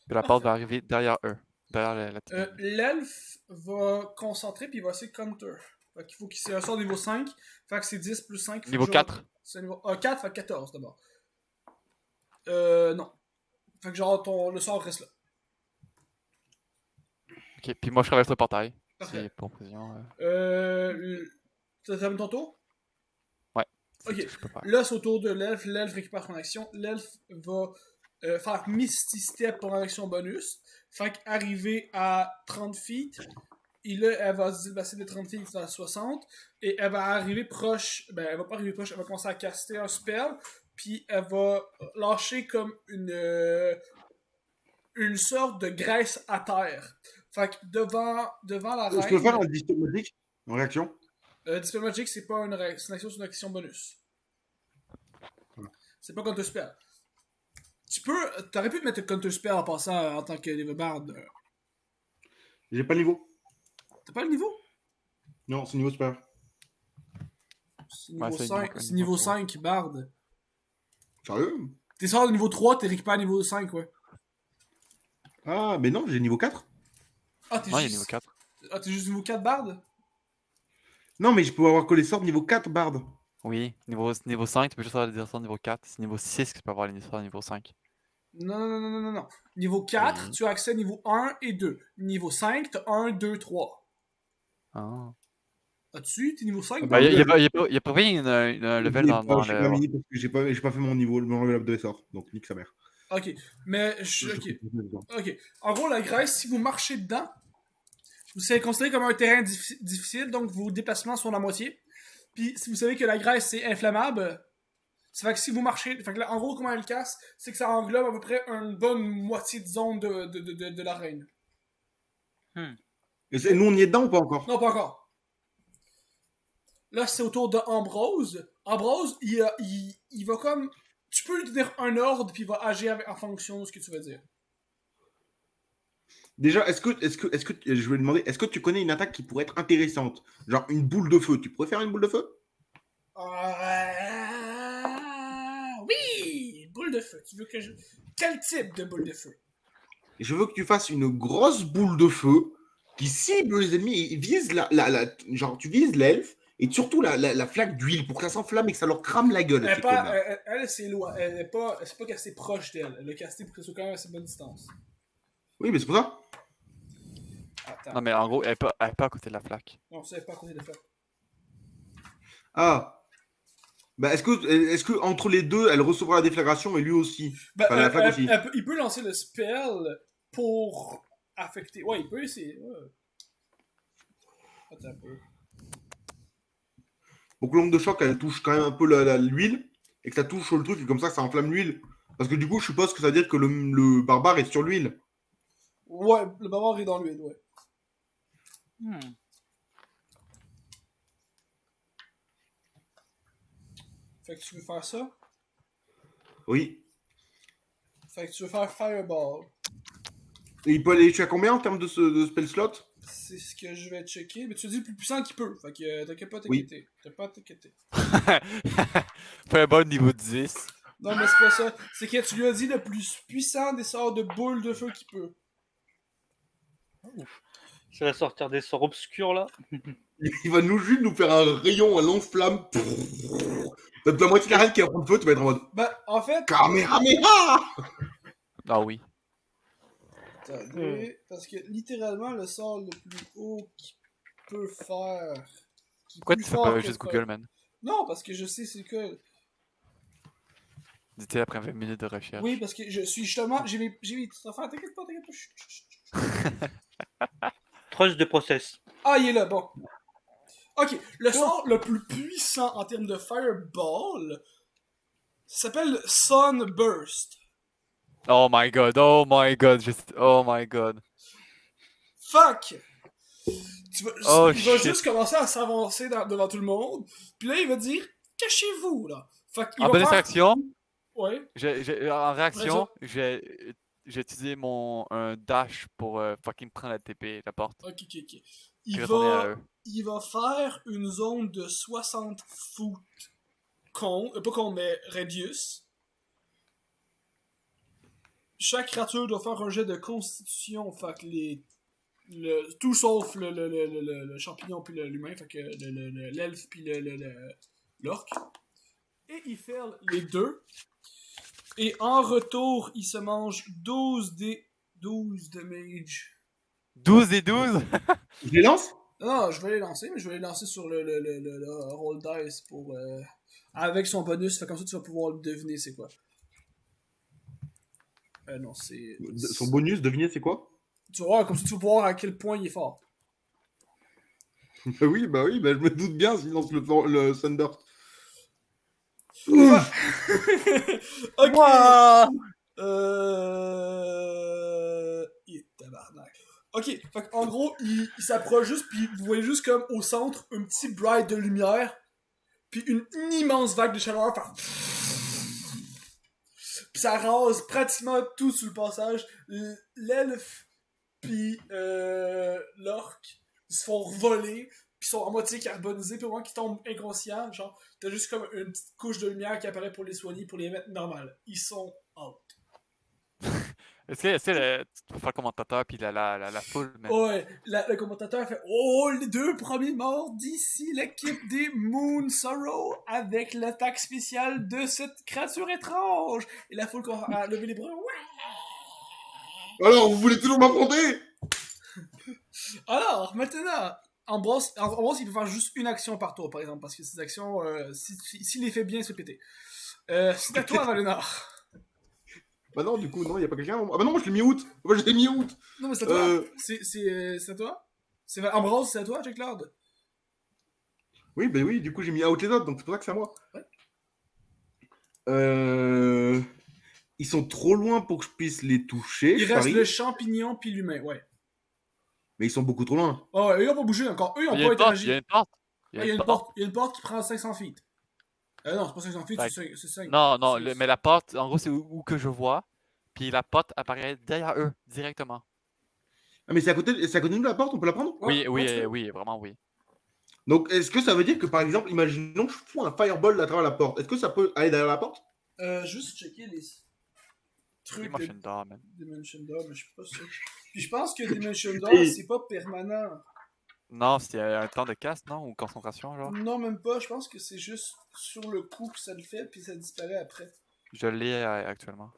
la porte va arriver derrière eux. Derrière la team. L'elfe va concentrer puis il va essayer de counter. Fait qu'il faut qu'il c'est un sort niveau 5. Fait que c'est 10 plus 5. Niveau 4. C'est niveau 4, fait 14 d'abord. Non. Fait que genre le sort reste là. Ok, puis moi je traverse le portail. Parfait. C'est pour précision. Ça termine ton tour? Ouais. C'est Ok. tout ce que je peux faire. Là, c'est au tour de l'elfe. L'elfe récupère son action. L'elfe va faire Misty Step pour une action bonus. Fait qu'arriver à 30 feet, et là, elle va se déplacer de 30 feet à 60. Et elle va arriver proche. Ben, elle va pas arriver proche, elle va commencer à caster un spell. Puis elle va lâcher comme une sorte de graisse à terre. Fait que devant la reine... Je peux faire un Dispel Magic en réaction? Dispel Magic, c'est pas une action, c'est une action bonus. C'est pas Counter Spell. T'aurais pu te mettre Counter Spell en passant en tant que niveau bard. J'ai pas le niveau. T'as pas le niveau? Non, c'est niveau super. C'est niveau Ouais, c'est 5, niveau- c'est niveau niveau 5 bard. Sérieux? T'es sort de niveau 3, t'es récupéré à niveau 5, ouais. Ah, mais non, j'ai niveau 4. Ah, t'es Non, il est juste... niveau 4. Ah, t'es juste niveau 4 bard? Non, mais je peux avoir que les sorts niveau 4 bard. Oui, niveau 5, tu peux juste avoir des sorts niveau 4. C'est niveau 6 que tu peux avoir les sorts niveau 5. Non. Niveau 4, Oui. tu as accès à niveau 1 et 2. Niveau 5, t'as 1, 2, 3. Ah. As-tu? T'es niveau 5? Bah, il y a pas un level dans Je le. l'ai pas mis parce que j'ai pas fait mon niveau, mon level up de sort. Donc, nique sa mère. Ok, mais... Ok. En gros, la graisse, si vous marchez dedans, vous serez considéré comme un terrain difficile, donc vos déplacements sont la moitié. Puis si vous savez que la graisse c'est inflammable, ça fait que si vous marchez, fait que là, en gros comment elle casse, c'est que ça englobe à peu près une bonne moitié de zone de la reine. Et nous, on y est dedans ou pas encore? Non, pas encore. Là c'est au tour de Ambrose. Ambrose, il va comme, tu peux lui dire un ordre puis il va agir en fonction de ce que tu veux dire. Déjà, est-ce que, je vais demander, est-ce que tu connais une attaque qui pourrait être intéressante? Genre une boule de feu. Tu pourrais faire une boule de feu? Oui, boule de feu. Tu veux que je... Quel type de boule de feu? Je veux que tu fasses une grosse boule de feu qui cible les ennemis et vise genre tu vises l'elfe Et surtout la flaque d'huile pour que ça s'enflamme et que ça leur crame la gueule. Ces connards. Elle, c'est loin. C'est pas qu'elle s'est proche d'elle. Elle l'a casté pour qu'elle soit quand même à assez bonne distance. Oui, mais c'est pour ça. Attends. Non, mais en gros, elle est pas à côté de la flaque. Non, ça, elle est pas à côté de la flaque. Ah. Bah, est-ce que entre les deux, elle recevra la déflagration et lui aussi? Enfin, la flaque aussi. Il peut lancer le spell pour affecter. Ouais, il peut essayer. Ouais. Attends un peu. Donc l'onde de choc, elle touche quand même un peu l'huile et que ça touche le truc et comme ça enflamme l'huile. Parce que du coup, je suppose que ça veut dire que le barbare est sur l'huile. Ouais, le barbare est dans l'huile, ouais. Fait que tu veux faire ça? Oui. Fait que tu veux faire Fireball. Et il peut aller jusqu'à combien en termes de spell slot? C'est ce que je vais checker. Mais tu dis le plus puissant qu'il peut. Fait que t'inquiète pas à Oui. t'inquiéter. T'as pas à t'inquiéter. Fireball niveau 10. Non, mais c'est pas ça. C'est que tu lui as dit le plus puissant des sorts de boules de feu qu'il peut. Je vais sortir des sorts obscurs là. Il va juste nous faire un rayon, un lance-flamme. T'as la moitié de la reine qui est en train de feu, tu vas être en mode Ben, en fait. Kamehameha! Ah oui. Attendez, parce que littéralement, le sort le plus haut qu'il peut faire. Pourquoi tu fais pas juste Google, man? Non, parce que je sais c'est que. Dis-tu après 20 minutes de recherche. Oui, parce que je suis justement. J'ai mes petites affaires. T'inquiète pas, t'inquiète pas. Chut, chut, chut. Trust de process. Ah, il est là, bon. Ok, le sort le plus puissant en termes de Fireball s'appelle Sunburst. Oh my god, oh my god, oh my god. Fuck! Oh, il va shit. juste commencer à s'avancer devant tout le monde, puis là il va dire cachez-vous là. Fait qu'il En va bonus faire... action, Ouais. en réaction, j'ai utilisé un dash pour fucking prendre la TP, la porte. Ok. Puis Il retourner à va... eux. il va faire une zone de 60 foot pas con, mais radius. Chaque créature doit faire un jet de constitution, fait que tout sauf le champignon puis l'humain, fait que l'elfe puis l'orc. Et il fait les deux. Et en retour, il se mange 12 de mage. 12 et 12? Je les lance? Non, je vais les lancer, mais je vais les lancer sur le roll dice pour... avec son bonus, fait comme ça tu vas pouvoir deviner c'est quoi. Non, c'est... Son bonus, devinez, c'est quoi? Tu vas voir, comme ça tu vas pouvoir à quel point il est fort. Bah oui, je me doute bien s'il lance le Sunburst. Ok. Wow! Tabarnak. Ok, fait en gros, il s'approche juste, puis vous voyez juste comme au centre, un petit bright de lumière, puis une immense vague de chaleur, puis ça rase pratiquement tout sur le passage. L'elfe, puis l'orc, ils se font voler, puis sont à moitié carbonisés, puis au moment qu'ils tombent inconscients, genre, t'as juste comme une petite couche de lumière qui apparaît pour les soigner, pour les mettre normales. Ils sont out. Est-ce que tu peux faire le commentateur puis la foule, man? Ouais, le commentateur fait oh, les deux premiers morts d'ici l'équipe des Moon Sorrow avec l'attaque spéciale de cette créature étrange. Et la foule a levé les bras. Ouais. Alors, vous voulez toujours m'affronter? Alors, maintenant, Ambrose, il peut faire juste une action par tour, par exemple, parce que ces actions, s'il les fait bien, il se fait péter. C'est à toi, Valénar. Bah non, du coup, non, il a pas quelqu'un. Ah bah non, moi je l'ai mis out. Moi je l'ai mis out. Non, mais c'est à toi. C'est à toi. Ambrose, c'est à toi, Jack Lord. Oui, bah oui, du coup j'ai mis out les autres, donc c'est pour ça que c'est à moi. Ouais. Ils sont trop loin pour que je puisse les toucher. Il reste le champignon puis l'humain, ouais. Mais ils sont beaucoup trop loin. Oh, ouais, eux, ils n'ont pas bougé encore. Eux, ils n'ont pas interagi. Il y a une porte. Il y a une porte qui prend 500 feet. Non, c'est pas 500 feet, c'est 5. Non, mais la porte, en gros, c'est où que je vois. Puis la porte apparaît derrière eux, directement. Ah, mais c'est à côté de nous la porte, on peut la prendre? Oui, vraiment oui. Donc, est-ce que ça veut dire que, par exemple, imaginons que je fous un fireball à travers la porte. Est-ce que ça peut aller derrière la porte? Juste checker les trucs Dimension Door, man. Dimension Door, mais je suis pas sûr. Puis je pense que Dimension Door, c'est pas permanent. Non, c'était un temps de casse, non? Ou concentration, genre? Non, même pas. Je pense que c'est juste sur le coup que ça le fait, puis ça disparaît après. Je l'ai actuellement.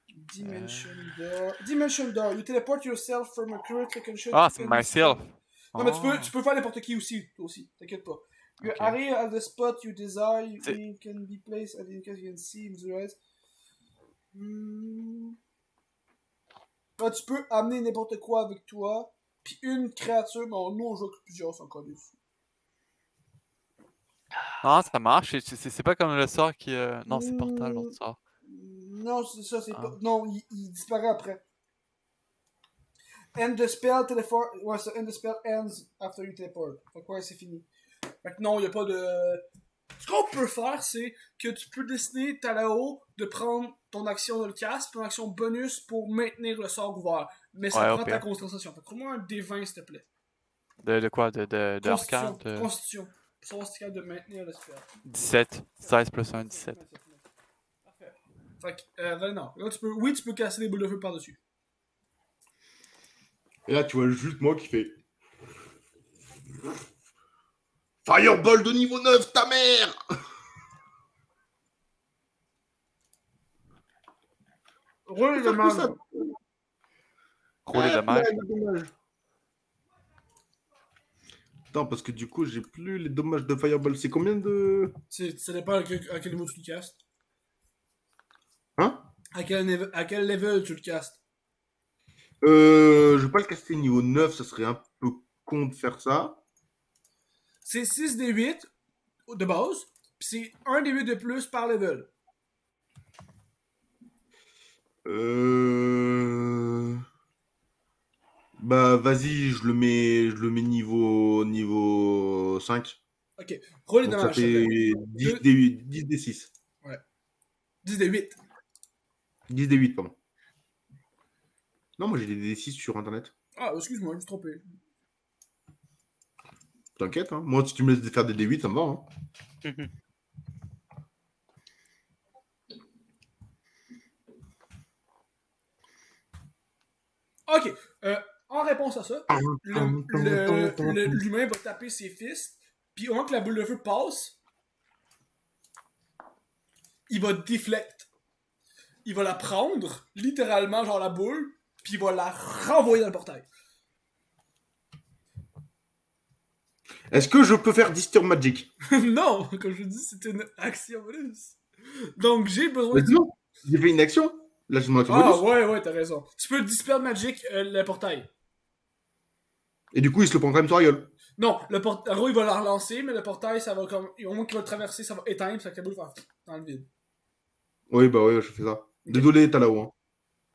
Dimension Door. Dimension Door. You teleport yourself from a current location. Ah, to c'est any myself! spot. Non, mais Oh, tu peux faire n'importe qui aussi, toi aussi. T'inquiète pas. You ok. arrive at the spot you desire. C'est- You can be placed at any case you can see in the rest. Ah, tu peux amener n'importe quoi avec toi. Puis une créature, bon, nous on joue avec plusieurs, c'est encore dessus. Non, ça marche. C'est pas comme le sort qui. Non, c'est Portal, l'autre Hmm, sort. Non, c'est ça, c'est Ah. pas. Non, il disparaît après. End the spell, teleport. Ouais, ça, end the spell ends after you teleport. Fait que ouais, c'est fini. Fait que non, y a pas de. Ce qu'on peut faire, c'est que tu peux décider, t'as là-haut, de prendre ton action de le cast, ton action bonus pour maintenir le sort ouvert. Mais ça Ouais, prend au ta pire. concentration. Fait que trouve-moi un D20, s'il te plaît. De quoi? De Constitution. arcane? Constitution. Pour savoir si tu es capable de maintenir le spell. 17. 16 plus 1, 17. Parfait. Fait que, Valinor, là, tu peux casser les boules de feu par-dessus. Et là, tu vois juste moi qui fais. Fireball de niveau 9, ta mère! Roule les Faire que demandes. ça. Rouler Ah, dommage. ouais, les dommages. Attends, parce que du coup, j'ai plus les dommages de Fireball. C'est combien de. Ça dépend à quel niveau tu le castes. Hein? À quel level tu le castes. Je vais pas le caster niveau 9, ça serait un peu con de faire ça. C'est 6 des 8 de base, pis c'est 1 des 8 de plus par level. Bah, vas-y, je le mets niveau 5. Ok, roule les Donc ça dommages, s'il te plaît. fait 10 des 8, 10 des 6. 10 des 8. 10 des 8, pardon. Non, moi j'ai des D6 sur internet. Ah, excuse-moi, je me suis trompé. T'inquiète, hein. Moi, si tu me laisses faire des D8, ça me va. Hein. Ok, en réponse à ça, l'humain va taper ses fists, puis au moment que la boule de feu passe, il va deflect. Il va la prendre, littéralement, genre la boule, puis il va la renvoyer dans le portail. Est-ce que je peux faire Disturb Magic? Non, comme je vous dis, c'est une action bonus. Donc j'ai besoin Mais de... non, j'ai fait une action. Là, je me Ah ouais, t'as raison. Tu peux Dispel Magic le portail. Et du coup, il se le prend quand même sur la gueule. Non, le portail, il va la relancer, mais le portail, ça va comme... Au moment qu'il va le traverser, ça va éteindre, ça la boule va dans le vide. Oui, bah ouais, je fais ça. Désolé, t'as là-haut. Hein.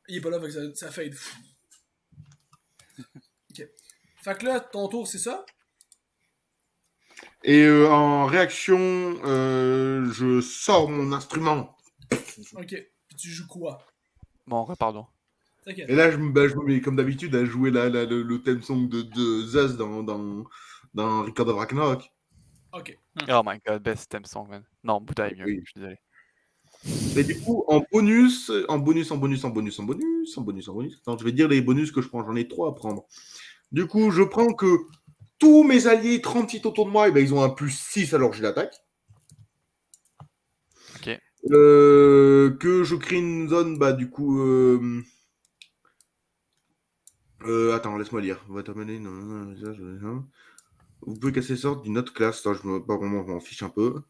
Il est pas là avec ça fade. Ok. Fait que là, ton tour, c'est ça? Et en réaction, je sors mon instrument. Ok. Puis tu joues quoi? Bon, pardon. T'inquiète. Et là, je me mets comme d'habitude à jouer le theme song de Zaz dans Record of Ragnarok. Ok. Oh my god, best theme song, man. Non, Bouddha est mieux, Oui. je suis désolé. Et du coup, en bonus. Attends, je vais dire les bonus que je prends. J'en ai 3 à prendre. Du coup, je prends que tous mes alliés 36 autour de moi, eh ben, ils ont un plus 6 alors que j'ai l'attaque. Ok. Que je crée une zone, bah du coup. Attends, laisse-moi lire. On va t'amener. Vous pouvez casser sorte d'une autre classe. Attends, je m'en fiche un peu.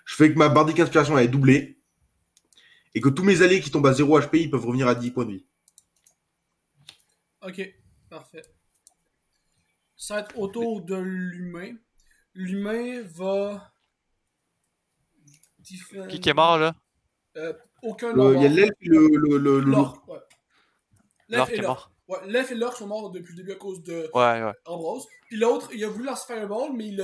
Je fais que ma bardique inspiration elle est doublée. Et que tous mes alliés qui tombent à 0 HP, ils peuvent revenir à 10 points de vie. Ok. Parfait. Ça va être autour de l'humain. L'humain va... Qui est mort, là? Aucun Il nom y a l'elfe et le loup. l'orque, ouais. L'orque L'elfe et est l'orque. mort. Ouais, l'elfe et l'orque sont morts depuis le début à cause de Ouais. Ambrose. Puis l'autre, il a voulu lancer Fireball, mais il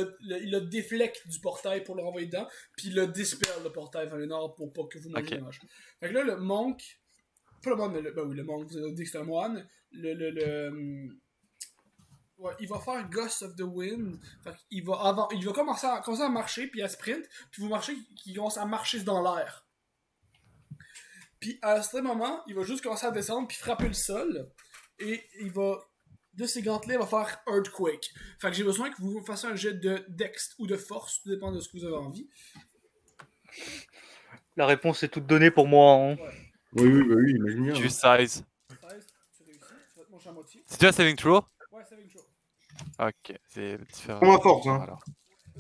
a déflect du portail pour le renvoyer dedans. Puis il a dispel le portail vers le nord pour pas que vous mangiez de dommage. Fait que là, le monk... Pas le monk, mais ben oui, le monk, vous avez dit que c'est un moine. Ouais, il va faire Ghost of the Wind. Fait qu'il va, il va commencer à marcher, puis à sprint. Puis vous marchez, il commence à marcher dans l'air. Puis à ce moment, il va juste commencer à descendre, puis frapper le sol. Et il va de ces gantelets va faire Earthquake. Fait que j'ai besoin que vous fassiez un jet de Dex ou de Force, tout dépend de ce que vous avez envie. La réponse est toute donnée pour moi. Hein. Oui, imagine bien. Juste hein. 16. 13, tu réussis, tu vas te manger à moitié. C'est-tu un saving throw? Ouais, saving throw. Ok, c'est différent. Prends ma force, hein. Alors,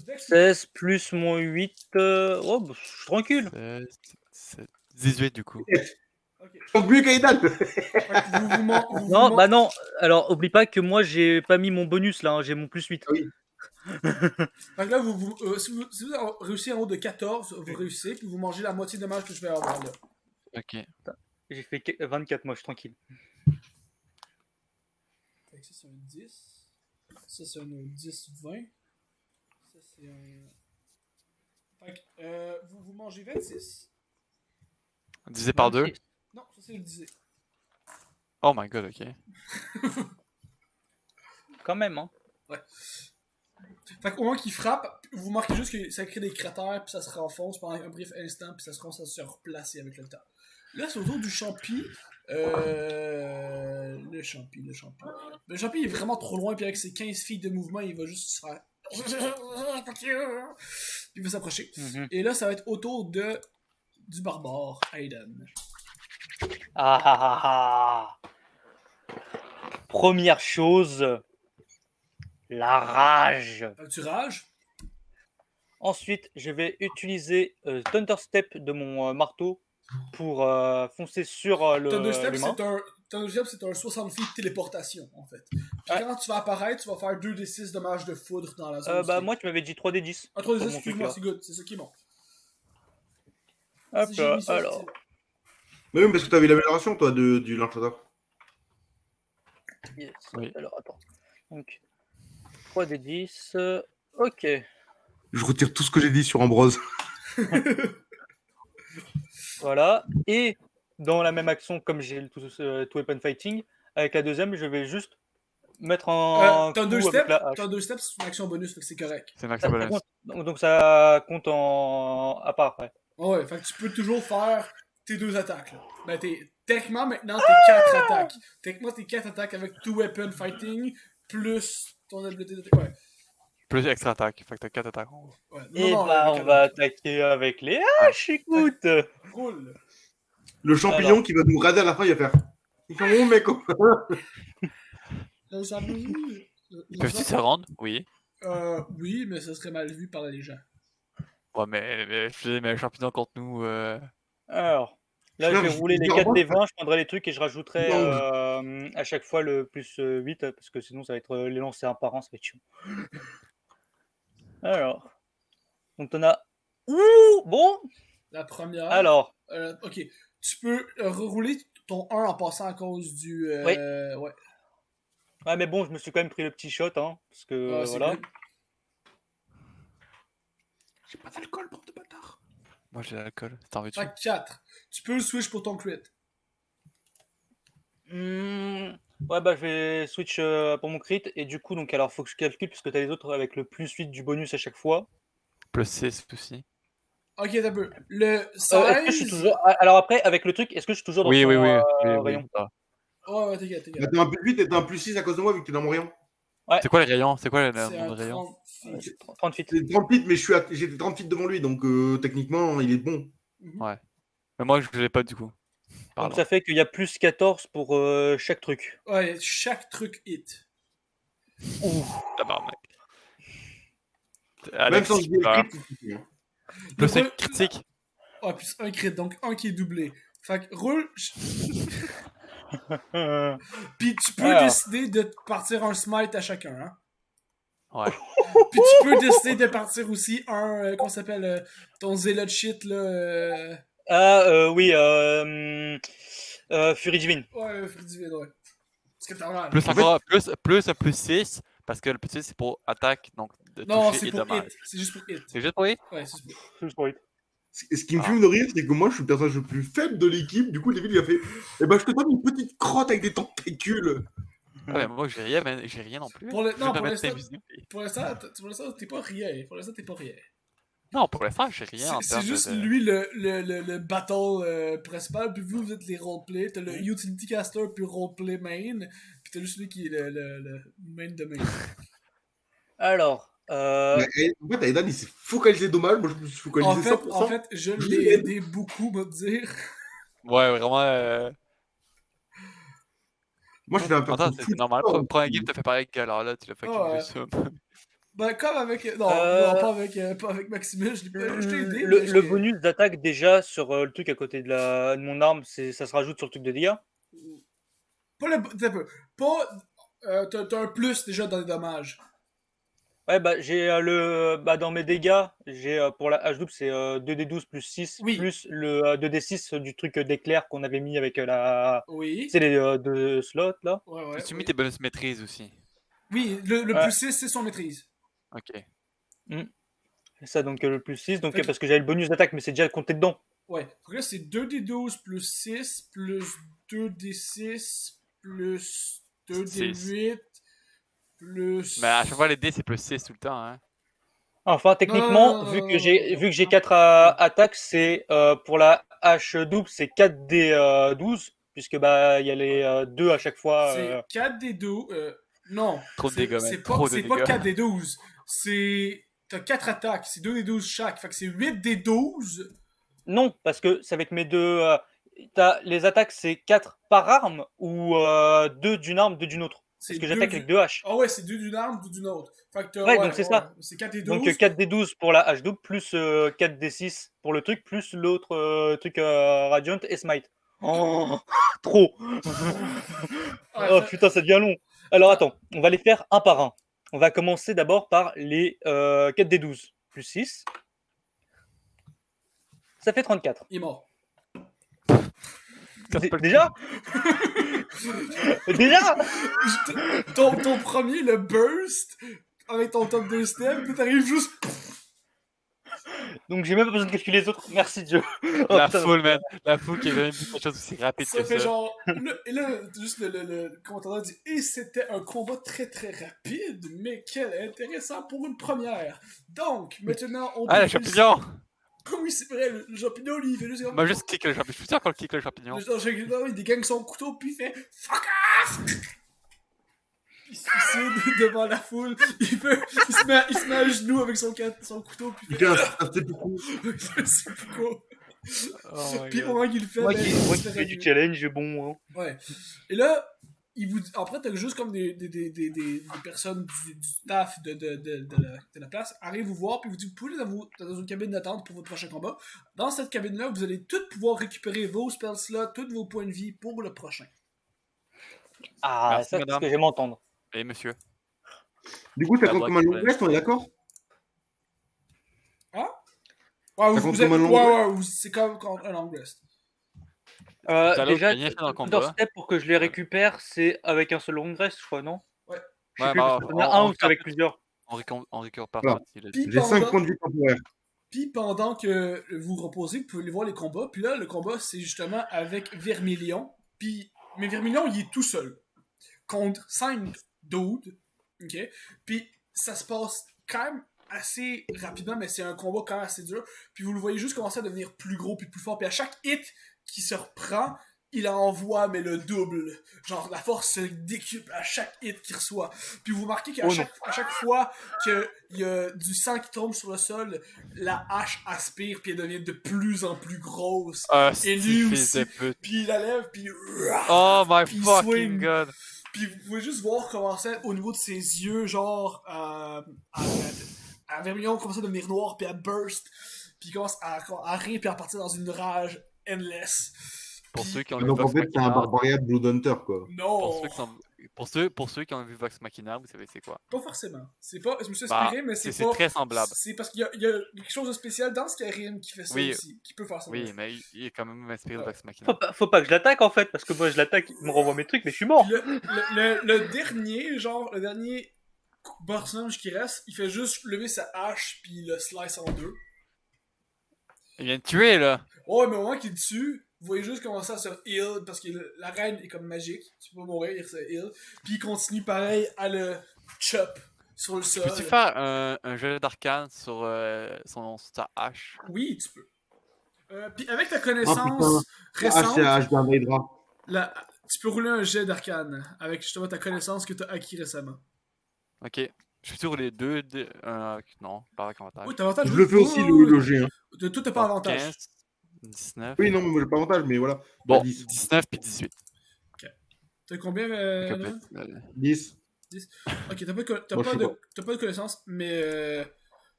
Dex, 16 plus mon 8. Oh, bah, je suis tranquille. 16, 17, 18 du coup. ok. Je pense mieux qu'Aidan. Fait que Non, bah non. Alors, oublie pas que moi, j'ai pas mis mon bonus là. Hein, j'ai mon plus 8. Ah oui. Fait que là, si vous réussissez en haut de 14, vous réussissez, puis vous mangez la moitié de dommage que je vais avoir là. Ok. J'ai fait 24, moi, je suis tranquille. Fait que ça, c'est un 10. Ça, c'est un 10-20. Ça, c'est un. Fait que vous mangez 26. Divisé par 2. 26. Non, ça, c'est le 10. Oh my god, ok. Quand même, hein. Fait qu'au moment qu'il frappe, vous marquez juste que ça crée des cratères, puis ça se renfonce pendant un bref instant, puis ça se commence à se replacer avec le temps. Là, c'est autour du champi. Le champi. Le champi est vraiment trop loin, puis avec ses 15 feet de mouvement, il va juste se faire. Il va s'approcher. Mhm. Et là, ça va être autour du barbare, Aiden. Ah ah ah ah. Première chose, la rage. Fait que tu rages. Ensuite, je vais utiliser Thunderstep de mon marteau pour foncer sur Thunderstep, l'humain. c'est un 60 feet de téléportation, en fait. Puis Ouais. quand tu vas apparaître, tu vas faire 2d6 dommages de foudre dans la zone. Bah, moi, tu m'avais dit 3d10. Ah, 3d6, pour mon excuse-moi, truc, c'est good, c'est ça qui est bon. Hop Si j'ai là, mis ça, alors. Mais oui, parce que t'avais l'amélioration, toi, du l'enchanteur. Yes. Oui. Alors, attends. Donc, 3d10. Ok. Je retire tout ce que j'ai dit sur Ambrose. Voilà. Et dans la même action, comme j'ai le tout weapon fighting, avec la deuxième, je vais juste mettre un coup avec la hache. Thunderstep, c'est une action bonus, fait que c'est correct. C'est une action Ça bonus. compte, donc ça compte à part après. Ouais, fait que tu peux toujours faire tes 2 attaques, là. Ben, techniquement, maintenant, t'es 4 attaques. Techniquement, t'es 4 attaques avec 2 weapon fighting, plus ton habileté de... Ouais. Plus extra attaque. Fait que t'as 4 attaques. Ouais. Et Non, bah, avec on un- va attaquer avec les haches, écoute. Roule. Le champignon Alors. qui va nous raser à la fin, il va faire. Ils sont où, mec? Les amis... Ils peuvent-ils se rendre? Oui. Oui, mais ça serait mal vu par les gens. Ouais, mais un champignon contre nous. Alors, là, je Non, vais je- rouler je les dis 4 en des bas. 20, je prendrai les trucs et je rajouterai Non, à chaque fois le plus 8, parce que sinon, ça va être les lancer un par un, ça va être chiant. Alors, donc t'en as. Ouh, bon, La première... alors, ok. Tu peux rerouler ton 1 en passant à cause du... Oui. Ouais. ouais, mais bon, je me suis quand même pris le petit shot, hein, parce que Ah, c'est voilà. good. J'ai pas d'alcool, bande de bâtard. Moi j'ai l'alcool. T'en veux-tu? Fait que 4. Tu peux le switch pour ton crit. Ouais, bah je vais switch pour mon crit, et du coup, donc alors faut que je calcule, parce que t'as les autres avec le plus 8 du bonus à chaque fois. Plus 6 aussi. Ok, t'as peu. Le Est-ce que je suis 16... toujours. Alors après, avec le truc, est-ce que je suis toujours dans Oui, son oui, oui. oui, rayon? oui. Ah. Ouais, t'es Bah, t'es un plus 8 et t'es un plus 6 à cause de moi, vu que t'es dans mon rayon. C'est quoi le rayon? C'est quoi C'est mon un rayon? 30 feet. 30 feet. C'est 30 feet, mais j'étais 30 feet devant lui, donc techniquement, il est bon. Ouais. Mais moi je l'ai pas du coup. Donc Pardon. ça fait qu'il y a plus 14 pour chaque truc. Ouais, chaque truc hit. Ouh. Tabarnak. Même Alex, sans tu le vas- crit, c'est foutu, hein. plus Le un critique. Ah, plus un crit, donc un qui est doublé. Fait que roule. Puis tu peux Alors. décider de partir un smite à chacun, hein. Ouais. Puis tu peux décider de partir aussi un, comment ça s'appelle, ton zélote shit, là. Oui, Furie Divine. Ouais, Freddy ouais. Parce que t'as l'air. Plus encore, plus un plus 6, parce que le plus 6 c'est pour attaque, donc de Non, toucher c'est et pour dommage. hit. C'est juste pour hit. C'est juste pour hit? Ouais, c'est juste pour Juste pour hit. Ce qui me fume de rire, c'est que moi, je suis le personnage le plus faible de l'équipe. Du coup, David, il a fait eh ben, je te donne une petite crotte avec des tentacules. Ah, mais moi j'ai rien, j'ai rien non plus. Pour le- Je non, vais pour mettre l'instant- tes visibles. Pour l'instant, t'es pas rien. Pour l'instant, t'es pas rien. Non, pour l'instant, j'ai rien en C'est termes juste de... lui le battle principal, puis vous êtes les roleplay. T'as le utility caster puis roleplay main, puis t'as juste lui qui est le main de main. Alors, En fait, Aidan, il s'est focalisé dommage. Moi, je me suis focalisé En 100%. fait, je Je l'ai l'aide. aidé beaucoup, me dire. Ouais, vraiment... Moi, je fais un Attends, perso c'est full normal. sport. Prends un game, t'as fait pareil que alors là, tu l'as fucking Ah ouais. dessus. Ben, comme avec. Non, Euh, non pas avec Maximus, je t'ai aidé. le, mais je le t'ai- bonus d'attaque déjà sur le truc à côté de mon arme, ça se rajoute sur le truc de dégâts. Pas le. T'as un peu. Pas. T'as un plus déjà dans les dommages. Ouais, bah j'ai dans mes dégâts, j'ai pour la hache double, c'est 2d12 plus 6 Oui. plus le 2d6 du truc d'éclair qu'on avait mis avec la. Oui. C'est les deux slots là. Ouais, Tu oui. mis tes bonus maîtrise aussi. Oui, le Ouais. plus 6, c'est son maîtrise. Ok. C'est ça, donc le plus 6, donc Fait que- parce que j'avais le bonus d'attaque, mais c'est déjà compté dedans. Ouais. Donc là, c'est 2d12 plus 6 plus 2d6 plus 2d8 plus. Mais à chaque fois, les dés, c'est plus 6 tout le temps, hein. Enfin, techniquement, non, vu non, que j'ai non, vu que j'ai non. 4 attaques, c'est pour la hache double, c'est 4 d 12, puisque bah il y a les 2 à chaque fois. C'est 4d12. Non. Trop de dégâts, C'est man. pas, Trop de c'est pas dégâts. 4d12. C'est. T'as 4 attaques, c'est 2d12 chaque. Fait que c'est 8d12. Non, parce que c'est avec mes deux. Les attaques, c'est 4 par arme ou 2 d'une arme, 2 d'une autre. C'est Parce que deux j'attaque du- avec 2 haches. Ah ouais, c'est 2 d'une arme, 2 d'une autre. Fait que Ouais, donc c'est ça. C'est 4d12. Donc 4d12 pour la hache double, plus 4d6 pour le truc, plus l'autre truc Radiant et Smite. Oh, trop. Ouais, Oh putain, ça devient long. Alors attends, on va les faire un par un. On va commencer d'abord par les 4d12 plus 6. Ça fait 34. il est mort. Déjà Déjà Ton premier, le burst, avec ton top 2 step, puis t'arrives juste. Donc j'ai même pas besoin de calculer les autres. Merci Dieu. Oh, La putain. foule, man. La foule qui a jamais vu quelque chose aussi rapide Ça que fait ça. genre. Et là, juste le commentateur dit et c'était un combat très très rapide, mais quel intéressant pour une première. Donc, maintenant, on Ah, le peut- champignon! Ah oui, c'est vrai, le champignon, lui, il fait juste. Moi, juste kick le champignon. Je suis sûr qu'on le kick le champignon. Il dégagne son couteau, puis il fait fuck off! Il se suicide devant la foule. Il se met à genoux avec son couteau, puis il fait. C'est beaucoup. C'est pourquoi. Oh my Puis au God. moment qu'il le fait, Moi ben, qui il se fais fait du régler. challenge, bon. Hein. Ouais. Et là, après, t'as juste comme des personnes du staff de la place arrivent vous voir, puis vous disent, vous pouvez aller dans une cabine d'attente pour votre prochain combat. Dans cette cabine-là, vous allez tous pouvoir récupérer vos spell slots, tous vos points de vie pour le prochain. Ah, Merci, ça c'est ce madame. que j'aime entendre. Et monsieur. Du coup, ça La compte droite, comme un long ouais. rest, on est d'accord? Ouais, Ça compte comme un long c'est comme un long rest. T'as l'autre Déjà, qui a rien fait dans le combat. Thunder Step, pour que je les récupère, c'est avec un seul long rest, je crois, non? Ouais. Je sais Ouais, plus, bah, il y en a un ou c'est avec plusieurs. On récupère pas Voilà. partie. Là. Puis J'ai 5 pendant, points de vie temporaires. puis pendant que vous reposez, vous pouvez aller voir les combats. Puis là, le combat, c'est justement avec Vermilion. Mais Vermilion, il est tout seul. Contre 5 dudes. OK? Puis ça se passe quand même assez rapidement, mais c'est un combat quand même assez dur. Puis vous le voyez juste commencer à devenir plus gros puis plus fort. Puis à chaque hit qui se reprend, il envoie, mais le double. Genre, la force se décuple à chaque hit qu'il reçoit. Puis vous remarquez qu'à à chaque fois qu'il y a du sang qui tombe sur le sol, la hache aspire, puis elle devient de plus en plus grosse. Ah, Et lui fils de aussi. pute. Puis il la lève, puis... Oh my Puis il fucking swing. god. Puis vous pouvez juste voir comment ça, au niveau de ses yeux, genre, à Vermilion commence à devenir noir, puis à burst, puis il commence à rire, puis à partir dans une rage endless. Pour Puis- ceux qui ont vu Donc en Vox fait, c'est un Machina, Barbaria de Blood Hunter, quoi. Non, pour ceux qui ont vu Vox Machina, vous savez c'est quoi? pas forcément. C'est pas, je me suis Bah, inspiré, mais c'est c'est pas... très semblable. C'est parce qu'il y a quelque chose de spécial dans Skyrim qui fait ça Oui. aussi, qui peut faire ça. Oui, ouais. mais il est quand même inspiré de Vox Machina. Faut pas que je l'attaque en fait, parce que moi je l'attaque, il me renvoie mes trucs, mais je suis mort. Puis le dernier personnage qui reste, il fait juste lever sa hache, puis le slice en deux. Il vient de tuer là. Ouais, mais au moment qu'il tue, vous voyez juste commencer à se heal, parce que la reine est comme magique, tu peux pas mourir, il se heal. Puis il continue pareil à le chop sur le Peux-tu sol. faire un jeu d'arcane sur sa hache? Oui, tu peux. Puis avec ta Oh putain, connaissance la hache, c'est récente, la hache d'un Vaidra. tu peux rouler un jet d'arcane avec justement ta connaissance que tu as acquis récemment. Ok. Je peux rouler deux, non, pas avec avantage. Oui, t'as avantage. Je oui. le fais aussi, le G. Hein. De tout, t'as pas Donc, avantage. 15, 19. Oui, non, mais moi, j'ai pas avantage, mais voilà. Bon, 10. 19 puis 18. T'as combien, Ok, Noël? 10. Ok, t'as pas, de, Moi, je sais pas. t'as pas de connaissance, mais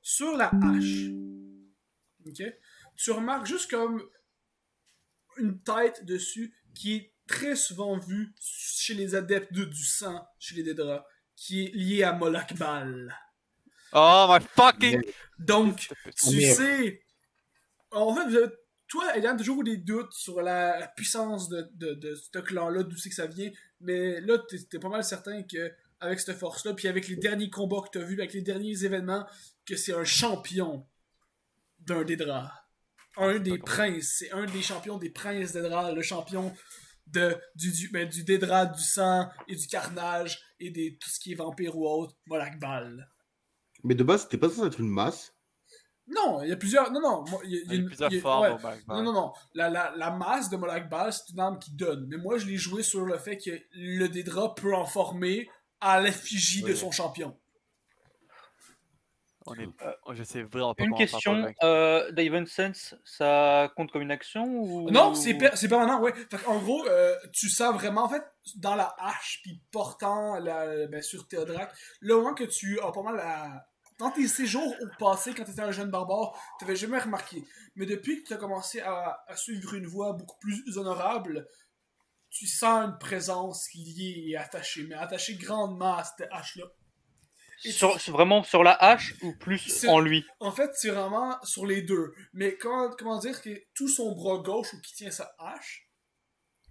sur la hache, ok, tu remarques juste comme une tête dessus qui est très souvent vue chez les adeptes du sang, chez les Dédras, qui est liée à Moloch Bal. Oh my fucking. Merde. Donc, tu merde. sais, en fait, toi, Eliane, toujours eu des doutes sur la puissance de ce clan-là, d'où c'est que ça vient, mais là, t'es pas mal certain que avec cette force-là, puis avec les derniers combats que t'as vus, avec les derniers événements, que c'est un champion d'un Dédra. Un des princes, c'est un des champions des princes Dédra, le champion du Dédra, du sang et du carnage et de tout ce qui est vampire ou autre, Moloch Bal. Mais de base, c'était pas censé être une masse. Non, il y a plusieurs. Non, non. Il y a plusieurs formes ouais. au Moloch Bal. Non, non, non. La masse de Moloch Bal, c'est une arme qui donne. Mais moi, je l'ai joué sur le fait que le Dédra peut en former à l'effigie de Oui. son champion. Je sais vraiment pas Une comment faire question, convaincre. Daven Sense, ça compte comme une action ou... Non, c'est permanent, ouais. Fait en gros, tu sens vraiment, en fait, dans la hache, puis portant sur Théodrac, le moment que tu as pas mal dans tes séjours au passé, quand tu étais un jeune barbare, tu n'avais jamais remarqué. Mais depuis que tu as commencé à suivre une voie beaucoup plus honorable, tu sens une présence liée et attachée, mais attachée grandement à cette hache-là. Vraiment sur la hache ou plus en lui? En fait, c'est vraiment sur les deux. Mais comment dire que tout son bras gauche où qui tient sa hache,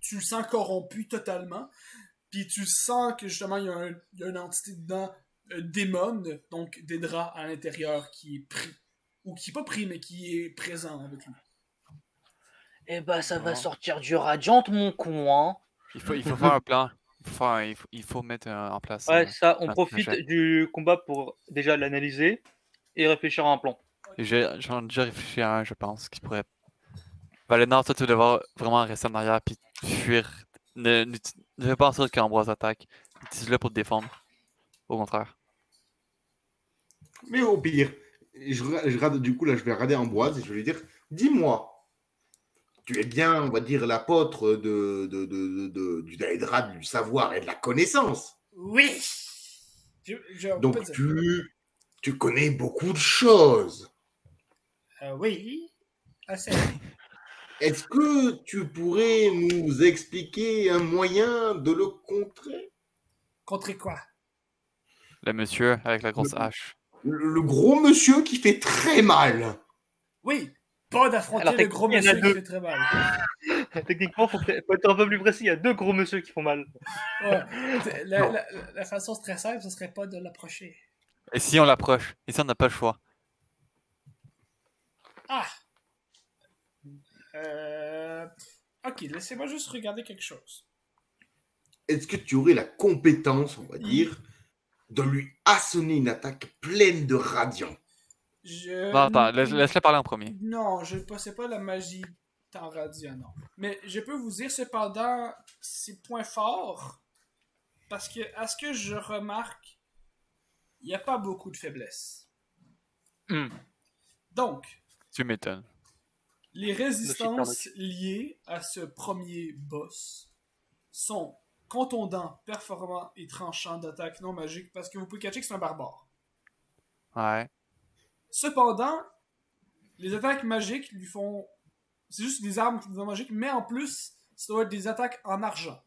tu le sens corrompu totalement. Puis tu sens que justement, il y a une entité dedans, démon, donc Dédra à l'intérieur qui est pris. Ou qui est pas pris, mais qui est présent avec lui. Eh ben, ça va Non. sortir du radiant, mon con, hein. Il faut faire un plan. Il faut mettre en place. Ouais, ça, on un profite projet. du combat pour déjà l'analyser et réfléchir à un plan. J'en ai déjà réfléchi à un, je pense, qui pourrait. Valénor, toi, tu devrais vraiment rester en arrière puis fuir. Ne fais pas en sorte qu'Ambroise attaque. Utilise-le pour te défendre. Au contraire. Mais au pire, du coup, là, je vais regarder Ambroise et je vais lui dire, dis-moi, tu es bien, on va dire, l'apôtre du Daedra, du savoir et de la connaissance. Oui! Donc, tu connais beaucoup de choses. Oui. Assez. Est-ce que tu pourrais nous expliquer un moyen de le contrer? Contrer quoi? Le monsieur avec la grosse hache. Le gros monsieur qui fait très mal. Oui! Pas d'affronter Alors, le gros il y en a monsieur qui deux. fait très mal. Techniquement, faut être un peu plus précis. Il y a deux gros monsieur qui font mal. Ouais. La façon très simple, ce serait pas de l'approcher. Et si on l'approche? Et si on n'a pas le choix? Ah! Ok, laissez-moi juste regarder quelque chose. Est-ce que tu aurais la compétence, on va dire, de lui assonner une attaque pleine de radiant? Non, attends, laisse-le parler en premier. Non, je ne possède pas la magie temps radiant, non. Mais je peux vous dire cependant ses points forts, parce que, à ce que je remarque, il n'y a pas beaucoup de faiblesses. Donc, Tu m'étonnes. les résistances liées à ce premier boss sont contondants, performants et tranchants d'attaque non magique, parce que vous pouvez catcher que c'est un barbare. Ouais. Cependant, les attaques magiques lui font... C'est juste des armes non magiques, mais en plus, ça doit être des attaques en argent.